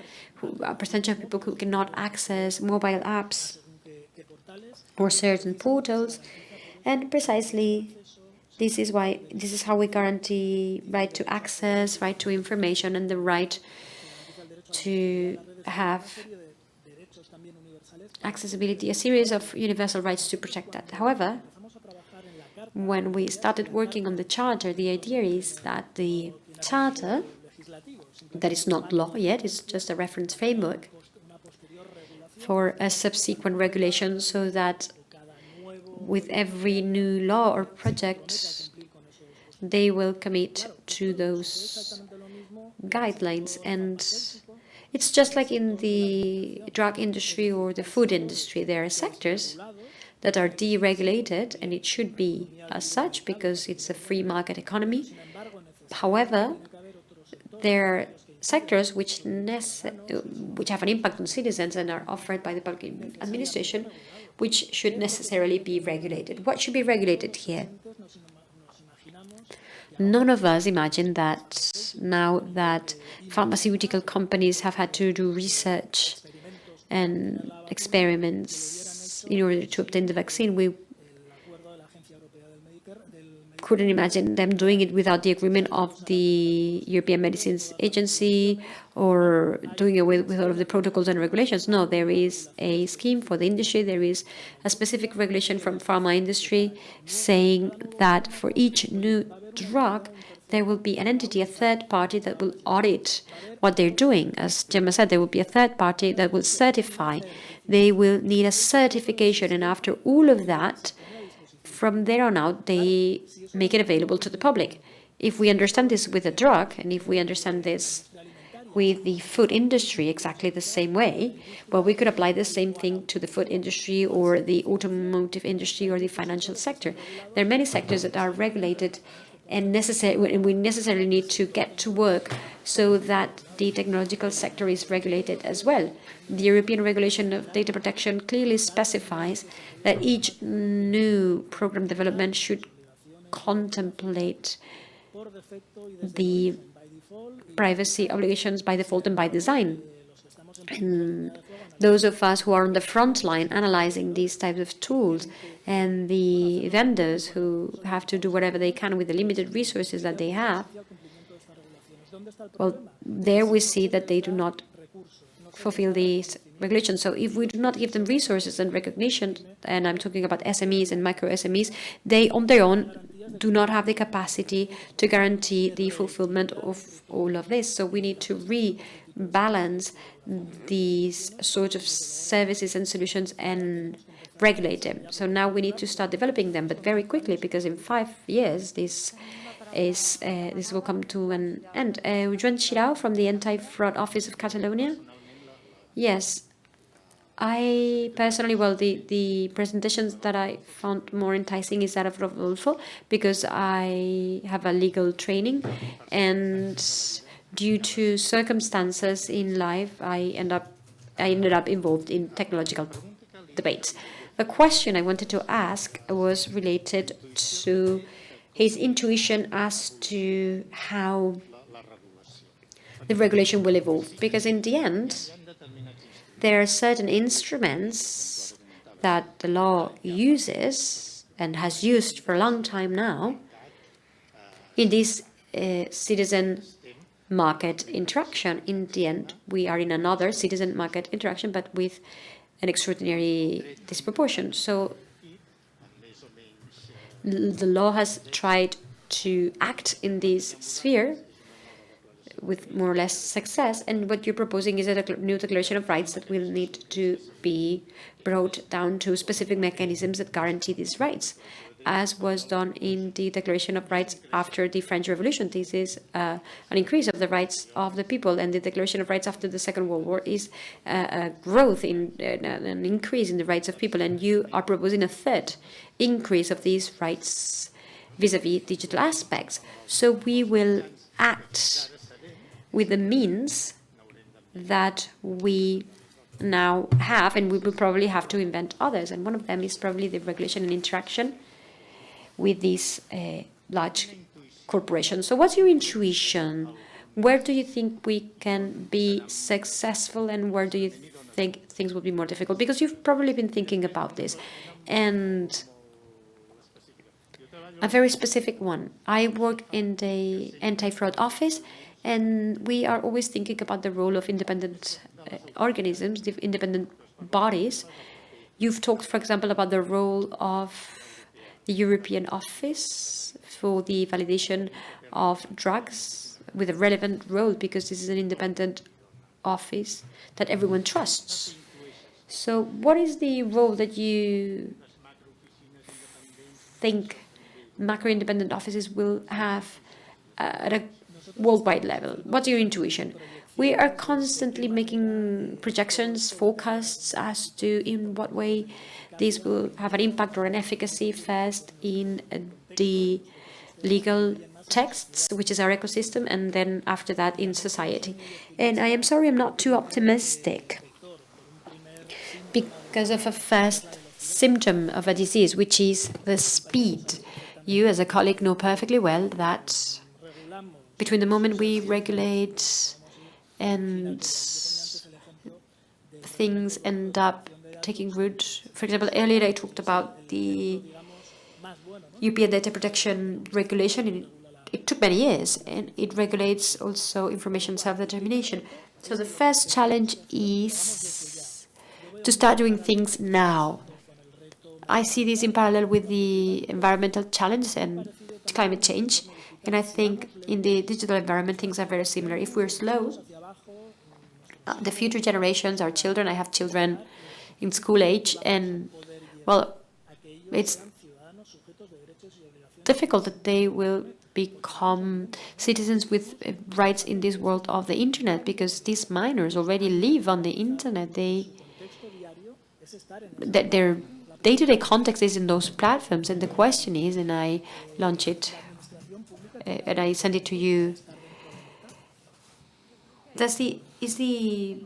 a percentage of people who cannot access mobile apps or certain portals. And precisely this is how we guarantee right to access, right to information, and the right to have accessibility, a series of universal rights to protect that. However, when we started working on the Charter, the idea is that the Charter, that is not law yet, it's just a reference framework for a subsequent regulation, so that with every new law or project, they will commit to those guidelines. And it's just like in the drug industry or the food industry. There are sectors that are deregulated, and it should be as such because it's a free market economy. However, there are sectors which have an impact on citizens and are offered by the public administration, which should necessarily be regulated. What should be regulated here? None of us imagine that now that pharmaceutical companies have had to do research and experiments in order to obtain the vaccine, we couldn't imagine them doing it without the agreement of the European Medicines Agency or doing away with all of the protocols and regulations. No, there is a scheme for the industry. There is a specific regulation from pharma industry saying that for each new drug, there will be an entity, a third party, that will audit what they're doing. As Gemma said, there will be a third party that will certify. They will need a certification, and after all of that, from there on out, they make it available to the public. If we understand this with a drug, and if we understand this with the food industry exactly the same way, well, we could apply the same thing to the food industry or the automotive industry or the financial sector. There are many sectors that are regulated, and we necessarily need to get to work so that the technological sector is regulated as well. The European regulation of data protection clearly specifies that each new program development should contemplate the privacy obligations by default and by design. And those of us who are on the front line analyzing these types of tools, and the vendors who have to do whatever they can with the limited resources that they have, well, there we see that they do not fulfill these regulations. So if we do not give them resources and recognition, and I'm talking about SMEs and micro SMEs, they on their own do not have the capacity to guarantee the fulfillment of all of this. So we need to rebalance these sort of services and solutions and regulate them. So now we need to start developing them, but very quickly, because in 5 years this will come to an end. Joan Chirau from the Anti-Fraud Office of Catalonia. Yes, I personally, well, the presentations that I found more enticing is that of Rodolfo, because I have a legal training, and due to circumstances in life, I ended up involved in technological debates. The question I wanted to ask was related to his intuition as to how the regulation will evolve, because in the end, there are certain instruments that the law uses and has used for a long time now in this citizen market interaction. In the end, we are in another citizen market interaction, but with an extraordinary disproportion. So the law has tried to act in this sphere with more or less success, and what you're proposing is a new declaration of rights that will need to be brought down to specific mechanisms that guarantee these rights, as was done in the Declaration of Rights after the French Revolution. This is an increase of the rights of the people, and the Declaration of Rights after the Second World War is a growth in an increase in the rights of people, and you are proposing a third increase of these rights vis-a-vis digital aspects. So we will act with the means that we now have, and we will probably have to invent others. And one of them is probably the regulation and interaction with these large corporations. So what's your intuition? Where do you think we can be successful, and where do you think things will be more difficult? Because you've probably been thinking about this. And a very specific one. I work in the anti-fraud office, and we are always thinking about the role of independent organisms, the independent bodies. You've talked, for example, about the role of the European Office for the validation of drugs, with a relevant role, because this is an independent office that everyone trusts. So what is the role that you think macro-independent offices will have at a worldwide level? What's your intuition? We are constantly making projections, forecasts as to in what way this will have an impact or an efficacy first in the legal texts, which is our ecosystem, and then after that in society. And I am sorry I'm not too optimistic because of a first symptom of a disease, which is the speed. You as a colleague know perfectly well that between the moment we regulate and things end up taking root. For example, earlier I talked about the European data protection regulation. It took many years, and it regulates also information self-determination. So the first challenge is to start doing things now. I see this in parallel with the environmental challenge and climate change. And I think in the digital environment, things are very similar. If we're slow, the future generations, our children, I have children in school age, and, well, it's difficult that they will become citizens with rights in this world of the internet, because these minors already live on the internet. Their day-to-day context is in those platforms, and the question is, and I launch it and I send it to you, is the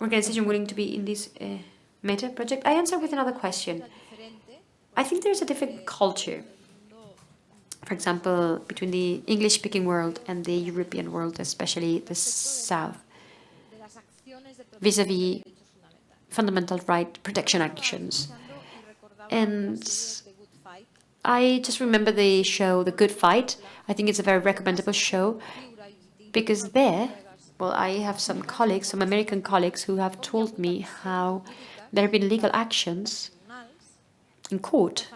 organization willing to be in this meta project? I answer with another question. I think there's a different culture, for example, between the English-speaking world and the European world, especially the South. vis-à-vis fundamental right protection actions. And I just remember the show The Good Fight. I think it's a very recommendable show because there, well, I have some colleagues, some American colleagues who have told me how there have been legal actions in court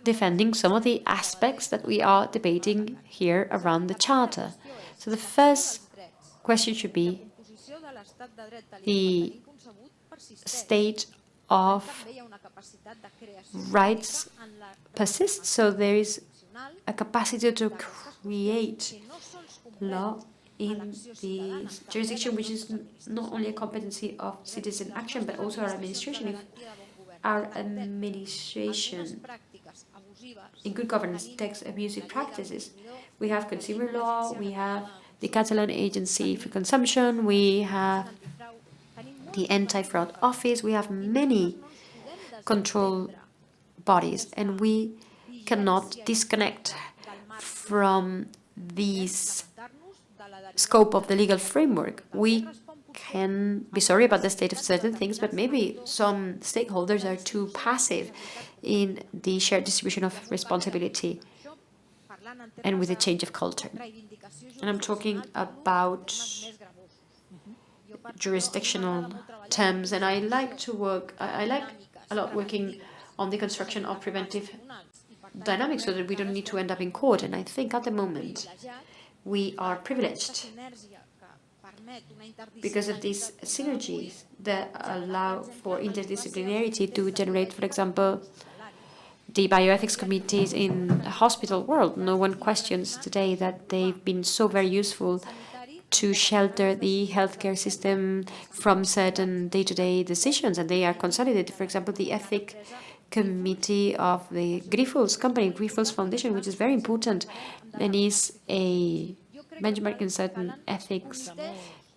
defending some of the aspects that we are debating here around the Charter. So the first question should be the state of rights persists, so there is a capacity to create law in the jurisdiction, which is not only a competency of citizen action, but also our administration. If our administration in good governance takes abusive practices, we have consumer law, we have the Catalan Agency for Consumption, we have the Anti-Fraud Office, we have many control bodies, and we cannot disconnect from this scope of the legal framework. We can be sorry about the state of certain things, but maybe some stakeholders are too passive in the shared distribution of responsibility and with the change of culture. And I'm talking about jurisdictional terms, and I like to work, I like a lot working on the construction of preventive dynamics so that we don't need to end up in court. And I think at the moment we are privileged because of these synergies that allow for interdisciplinarity to generate, for example, the bioethics committees in the hospital world. No one questions today that they've been so very useful to shelter the healthcare system from certain day-to-day decisions, and they are consolidated. For example, the ethic committee of the Grifols company, Grifols Foundation, which is very important and is a benchmark in certain ethics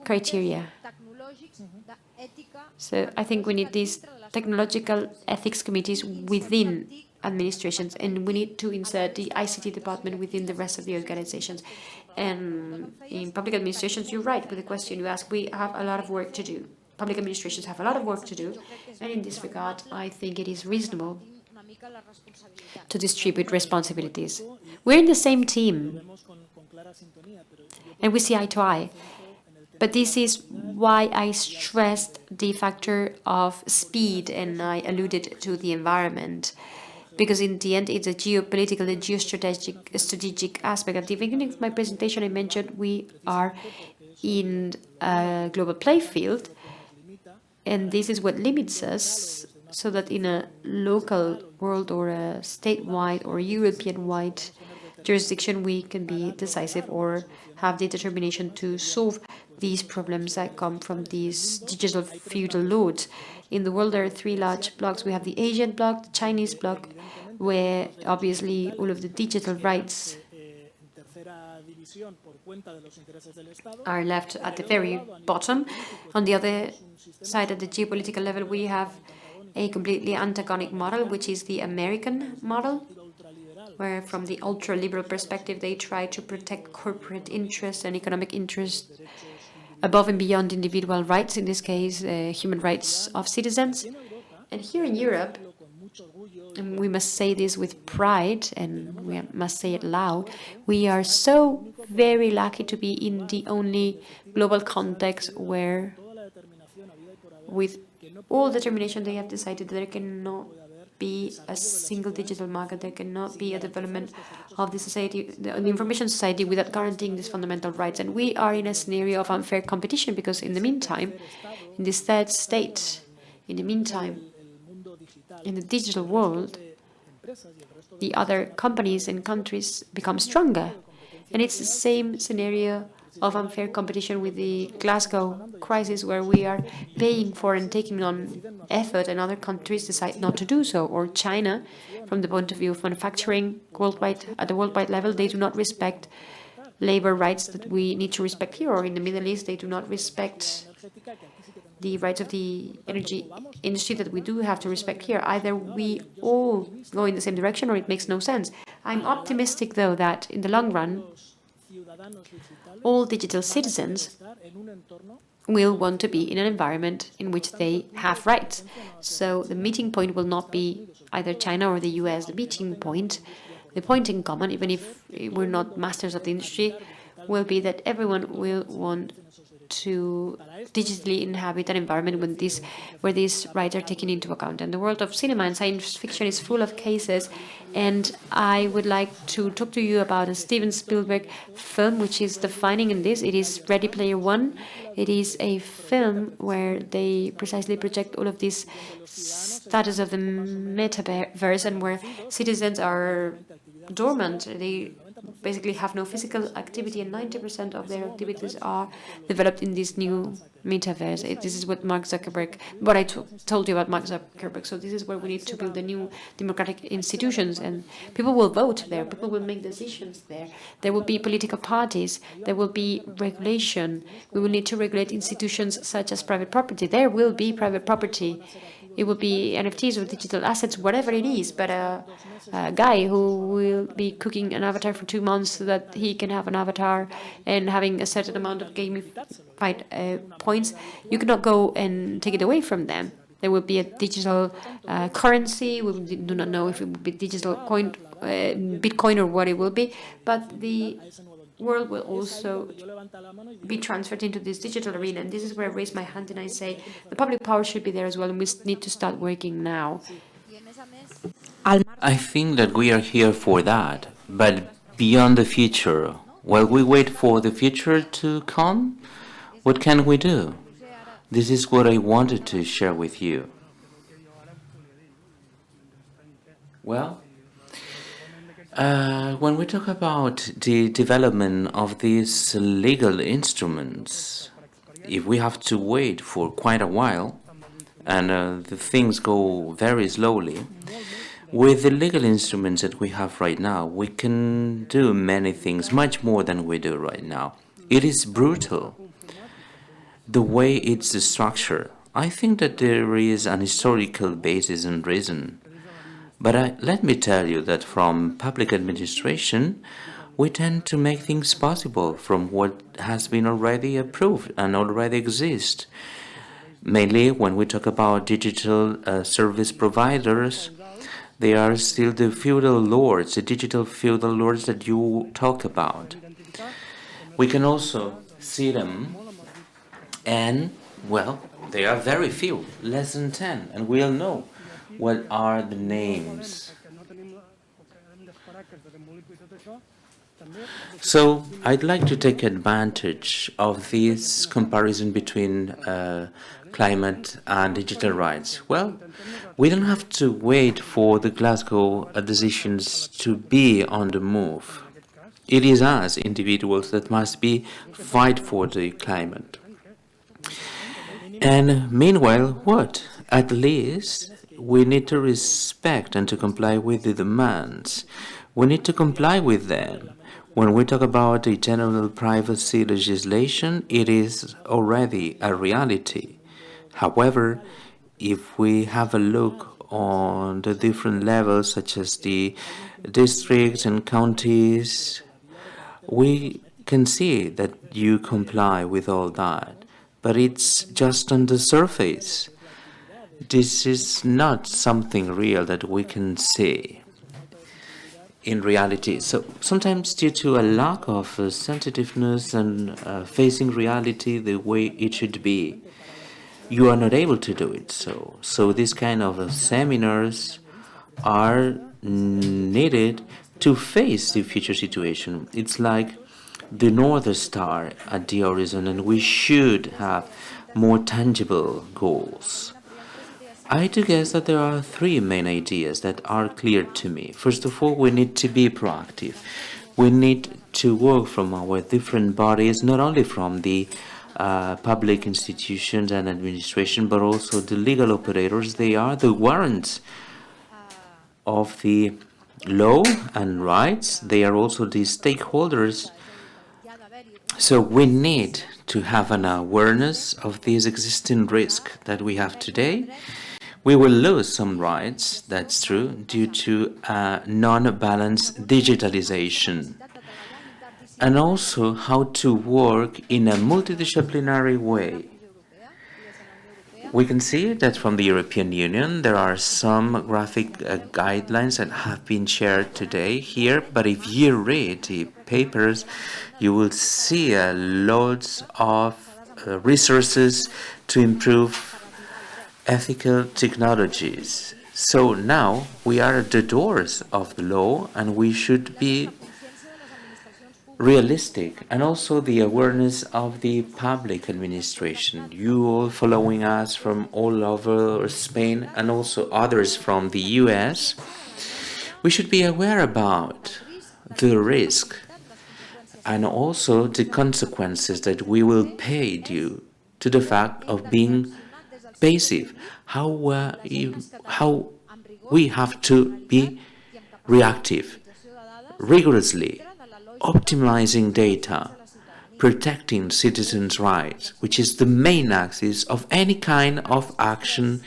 criteria. So I think we need these technological ethics committees within administrations, and we need to insert the ICT department within the rest of the organizations. And in public administrations, you're right with the question you ask. We have a lot of work to do. Public administrations have a lot of work to do, and in this regard, I think it is reasonable to distribute responsibilities. We're in the same team, and we see eye to eye. But this is why I stressed the factor of speed, and I alluded to the environment, because in the end, it's a geopolitical and strategic aspect. At the beginning of my presentation, I mentioned we are in a global play field, and this is what limits us, so that in a local world or a statewide or European-wide jurisdiction, we can be decisive or have the determination to solve these problems that come from these digital feudal lords. In the world, there are three large blocks. We have the Asian bloc, the Chinese bloc, where obviously all of the digital rights are left at the very bottom. On the other side, at the geopolitical level, we have a completely antagonic model, which is the American model, where from the ultra-liberal perspective, they try to protect corporate interests and economic interests above and beyond individual rights, in this case, human rights of citizens. And here in Europe, and we must say this with pride, and we must say it loud, we are so very lucky to be in the only global context where, with all determination, they have decided that there cannot be a single digital market, there cannot be a development of the society, the information society, without guaranteeing these fundamental rights. And we are in a scenario of unfair competition, because in the meantime, in this third state, in the meantime, in the digital world, the other companies and countries become stronger. And it's the same scenario of unfair competition with the Glasgow crisis, where we are paying for and taking on effort and other countries decide not to do so. Or China, from the point of view of manufacturing worldwide, at the worldwide level, they do not respect labor rights that we need to respect here. Or in the Middle East, they do not respect the rights of the energy industry that we do have to respect here. Either we all go in the same direction, or it makes no sense. I'm optimistic, though, that in the long run, all digital citizens will want to be in an environment in which they have rights. So the meeting point will not be either China or the US. The meeting point, the point in common, even if we're not masters of the industry, will be that everyone will want to digitally inhabit an environment where these rights are taken into account. And the world of cinema and science fiction is full of cases. And I would like to talk to you about a Steven Spielberg film, which is defining in this. It is Ready Player One. It is a film where they precisely project all of this status of the metaverse and where citizens are dormant. They basically have no physical activity, and 90% of their activities are developed in this new metaverse. This is what I told you about Mark Zuckerberg. So this is where we need to build the new democratic institutions, and people will vote there, people will make decisions there. There will be political parties, there will be regulation. We will need to regulate institutions such as private property. There will be private property. It will be NFTs or digital assets, whatever it is, but a guy who will be cooking an avatar for 2 months so that he can have an avatar and having a certain amount of gamified points, you cannot go and take it away from them. There will be a digital currency. We do not know if it will be digital coin, Bitcoin or what it will be, but the world will also be transferred into this digital arena. And this is where I raise my hand and I say the public power should be there as well, and we need to start working now. I think that we are here for that, but beyond the future, while we wait for the future to come, what can we do? This is what I wanted to share with you. Well, when we talk about the development of these legal instruments, if we have to wait for quite a while, and the things go very slowly, with the legal instruments that we have right now, we can do many things, much more than we do right now. It is brutal, the way it's structured. I think that there is an historical basis and reason. But let me tell you that from public administration, we tend to make things possible from what has been already approved and already exists. Mainly when we talk about digital service providers, they are still the feudal lords, the digital feudal lords that you talk about. We can also see them, and, well, they are very few, less than 10, and we all know what are the names. So I'd like to take advantage of this comparison between climate and digital rights. Well, we don't have to wait for the Glasgow decisions to be on the move. It is us, individuals, that must fight for the climate. And meanwhile, what? At least we need to respect and to comply with the demands. We need to comply with them. When we talk about the general privacy legislation, it is already a reality. However, if we have a look on the different levels, such as the districts and counties, we can see that you comply with all that. But it's just on the surface. This is not something real that we can see in reality. So sometimes due to a lack of sensitiveness and facing reality the way it should be, you are not able to do it. So these kind of seminars are needed to face the future situation. It's like the North Star at the horizon, and we should have more tangible goals. I do guess that there are three main ideas that are clear to me. First of all, we need to be proactive. We need to work from our different bodies, not only from the public institutions and administration, but also the legal operators. They are the warrants of the law and rights. They are also the stakeholders. So we need to have an awareness of this existing risk that we have today. We will lose some rights, that's true, due to non-balanced digitalization. And also how to work in a multidisciplinary way. We can see that from the European Union there are some graphic guidelines that have been shared today here, but if you read the papers, you will see loads of resources to improve ethical technologies. So now we are at the doors of the law, and we should be realistic, and also the awareness of the public administration. You all following us from all over Spain and also others from the US, we should be aware about the risk and also the consequences that we will pay due to the fact of being passive. How we have to be reactive, rigorously, optimizing data, protecting citizens' rights, which is the main axis of any kind of action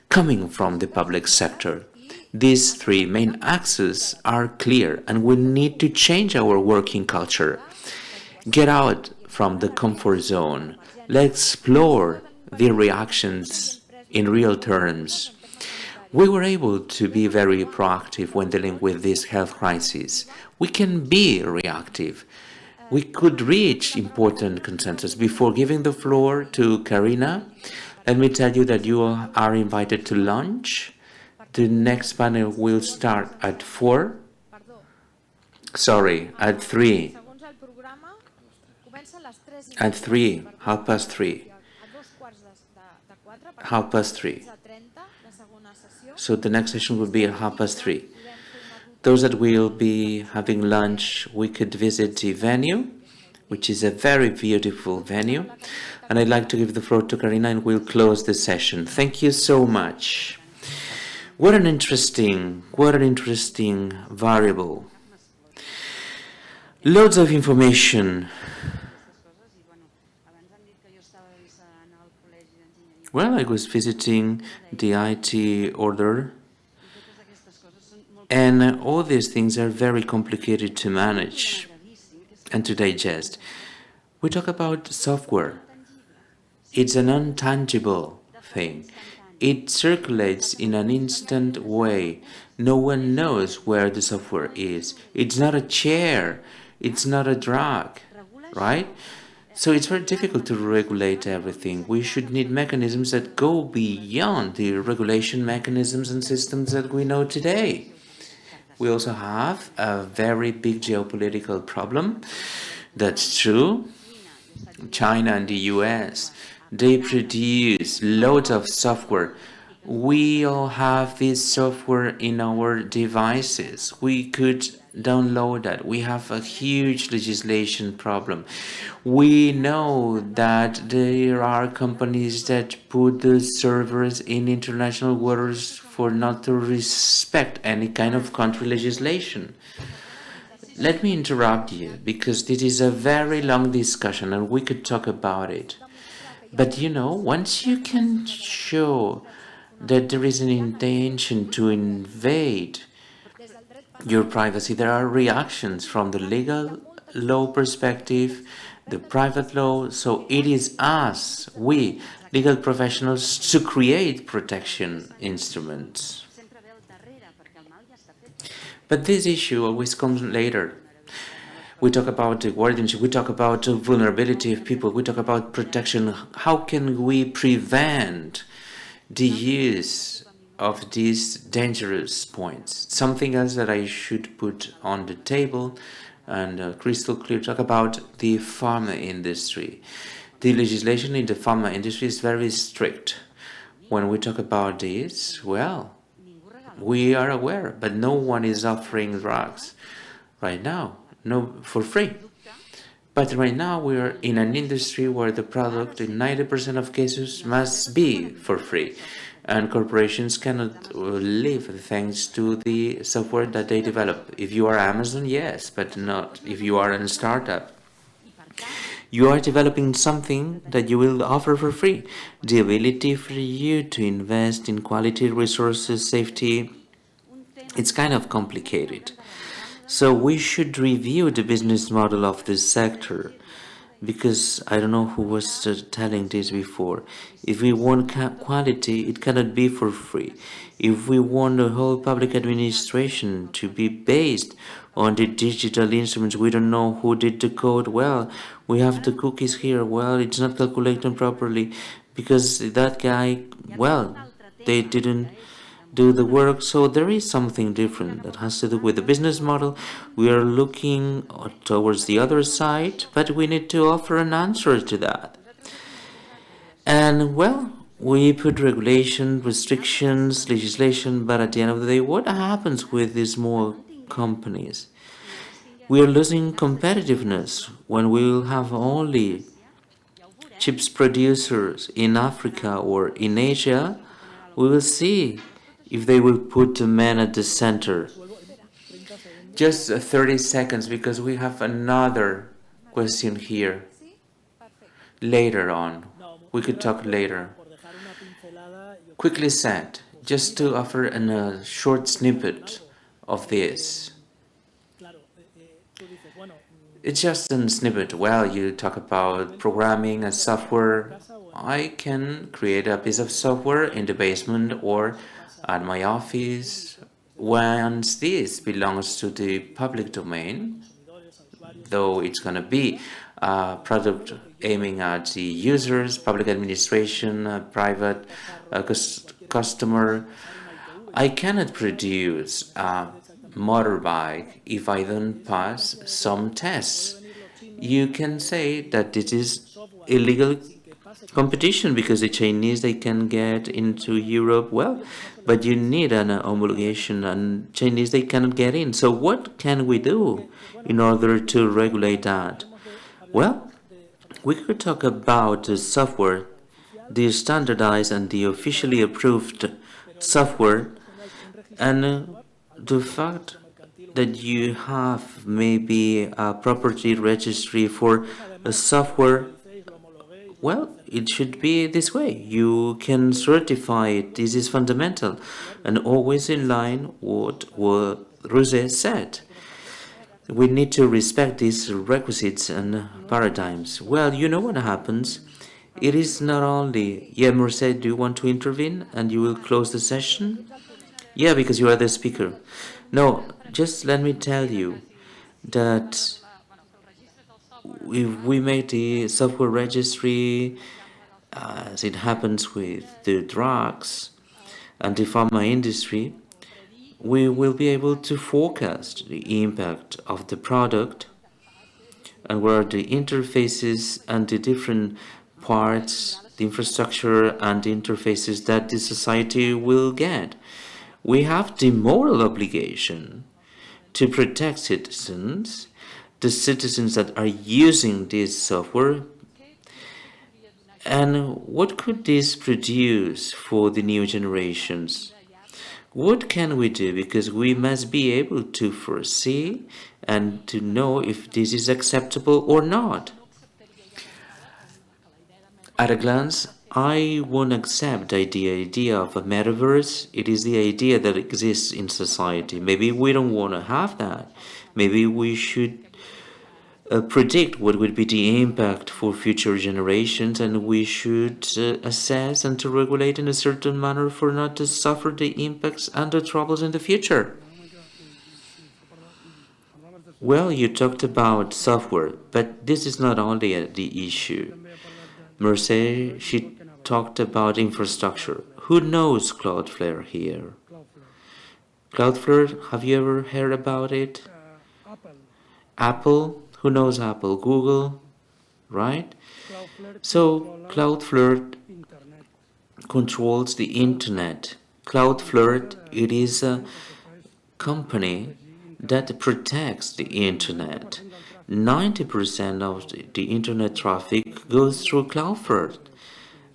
coming from the public sector. These three main axes are clear, and we need to change our working culture. Get out from the comfort zone. Let's explore the reactions in real terms. We were able to be very proactive when dealing with this health crisis. We can be reactive. We could reach important consensus. Before giving the floor to Karina, let me tell you that you are invited to lunch. The next panel will start at 4. Sorry, at 3. At 3, 3:30. 3:30. So the next session will be at 3:30. Those that will be having lunch, we could visit the venue, which is a very beautiful venue. And I'd like to give the floor to Karina, and we'll close the session. Thank you so much. What an interesting variable. Loads of information. Well, I was visiting the IT order, and all these things are very complicated to manage and to digest. We talk about software. It's an intangible thing. It circulates in an instant way. No one knows where the software is. It's not a chair. It's not a drug, right? So it's very difficult to regulate everything. We should need mechanisms that go beyond the regulation mechanisms and systems that we know today. We also have a very big geopolitical problem. That's true. China and the US, they produce loads of software. We all have this software in our devices. We could download that. We have a huge legislation problem. We know that there are companies that put the servers in international waters for not to respect any kind of country legislation. Let me interrupt you, because this is a very long discussion and we could talk about it. But you know, once you can show that there is an intention to invade your privacy, there are reactions from the legal law perspective, the private law. So it is us, we, legal professionals, to create protection instruments. But this issue always comes later. We talk about the guardianship, we talk about the vulnerability of people, we talk about protection. How can we prevent the use of these dangerous points? Something else that I should put on the table and crystal clear, talk about the pharma industry. The legislation in the pharma industry is very strict. When we talk about this, well, we are aware, but no one is offering drugs right now, no, for free. But right now we are in an industry where the product in 90% of cases must be for free. And corporations cannot live thanks to the software that they develop. If you are Amazon, yes, but not if you are a startup. You are developing something that you will offer for free. The ability for you to invest in quality resources, safety, it's kind of complicated. So we should review the business model of this sector. because I don't know who was telling this before. If we want quality, it cannot be for free. If we want the whole public administration to be based on the digital instruments, we don't know who did the code. Well, we have the cookies here. Well, it's not calculated properly because that guy, well, they didn't do the work. So there is something different that has to do with the business model. We are looking towards the other side, but we need to offer an answer to that. And well, we put regulation, restrictions, legislation, but at the end of the day, what happens with these small companies? We are losing competitiveness when we will have only chips producers in Africa or in Asia. We will see if they will put the man at the center. Just 30 seconds, because we have another question here. Later on. We could talk later. Quickly said, just to offer a short snippet of this. It's just a snippet. Well, you talk about programming and software. I can create a piece of software in the basement or at my office. Once this belongs to the public domain, though it's going to be a product aiming at the users, public administration, private customer, I cannot produce a motorbike if I don't pass some tests. You can say that this is illegal competition because the Chinese, they can get into Europe, well, but you need an homologation, and Chinese, they cannot get in. So what can we do in order to regulate that? Well, we could talk about the software, the standardized and the officially approved software, and the fact that you have maybe a property registry for a software. Well, it should be this way. You can certify it. This is fundamental and always in line with what Rosé said. We need to respect these requisites and paradigms. Well, you know what happens? It is not only... Yeah, Merced, do you want to intervene and you will close the session? Yeah, because you are the speaker. No, just let me tell you that if we make the software registry, as it happens with the drugs and the pharma industry, we will be able to forecast the impact of the product and where are the interfaces and the different parts, the infrastructure and the interfaces that the society will get. We have the moral obligation to protect citizens, the citizens that are using this software. And what could this produce for the new generations? What can we do? Because we must be able to foresee and to know if this is acceptable or not. At a glance, I won't accept the idea of a metaverse. It is the idea that exists in society. Maybe we don't want to have that. Maybe we should predict what would be the impact for future generations, and we should assess and to regulate in a certain manner for not to suffer the impacts and the troubles in the future. Well, you talked about software, but this is not only the issue. Merced, she talked about infrastructure. Who knows Cloudflare here? Cloudflare, have you ever heard about it? Apple? Who knows Apple? Google, right? So Cloudflare controls the internet. Cloudflare, it is a company that protects the internet. 90% of the internet traffic goes through Cloudflare,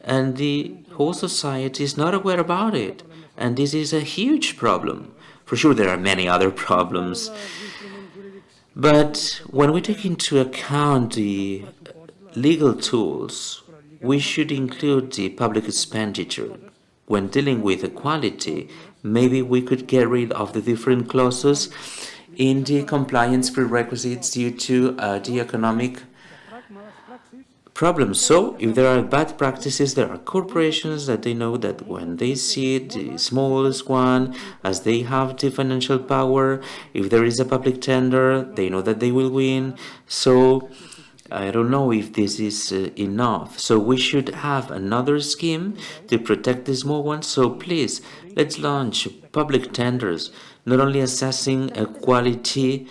and the whole society is not aware about it. And this is a huge problem. For sure, there are many other problems. But when we take into account the legal tools, we should include the public expenditure. When dealing with equality, maybe we could get rid of the different clauses in the compliance prerequisites due to the economic problems. So if there are bad practices, there are corporations that they know that when they see it, the smallest one, as they have the financial power, if there is a public tender, they know that they will win. So I don't know if this is enough. So we should have another scheme to protect the small ones. So please, let's launch public tenders, not only assessing quality,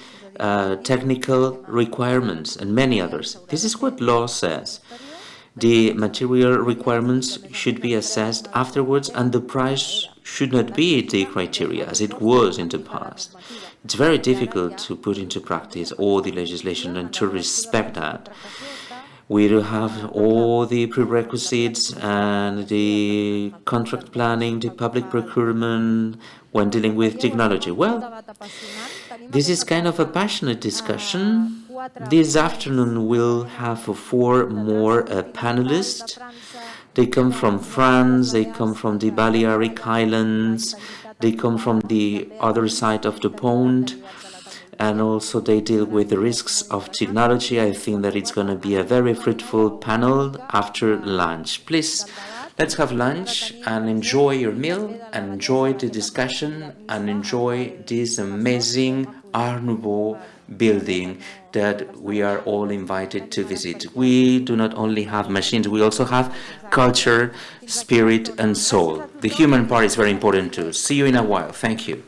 technical requirements, and many others. This is what law says. The material requirements should be assessed afterwards, and the price should not be the criteria as it was in the past. It's very difficult to put into practice all the legislation and to respect that. We do have all the prerequisites and the contract planning, the public procurement when dealing with technology. Well, this is kind of a passionate discussion. This afternoon we'll have 4 more panelists. They come from France, they come from the Balearic Islands, they come from the other side of the pond, and also they deal with the risks of technology. I think that it's going to be a very fruitful panel after lunch. Please, let's have lunch and enjoy your meal, and enjoy the discussion, and enjoy this amazing Art Nouveau building that we are all invited to visit. We do not only have machines, we also have culture, spirit, and soul. The human part is very important too. See you in a while. Thank you.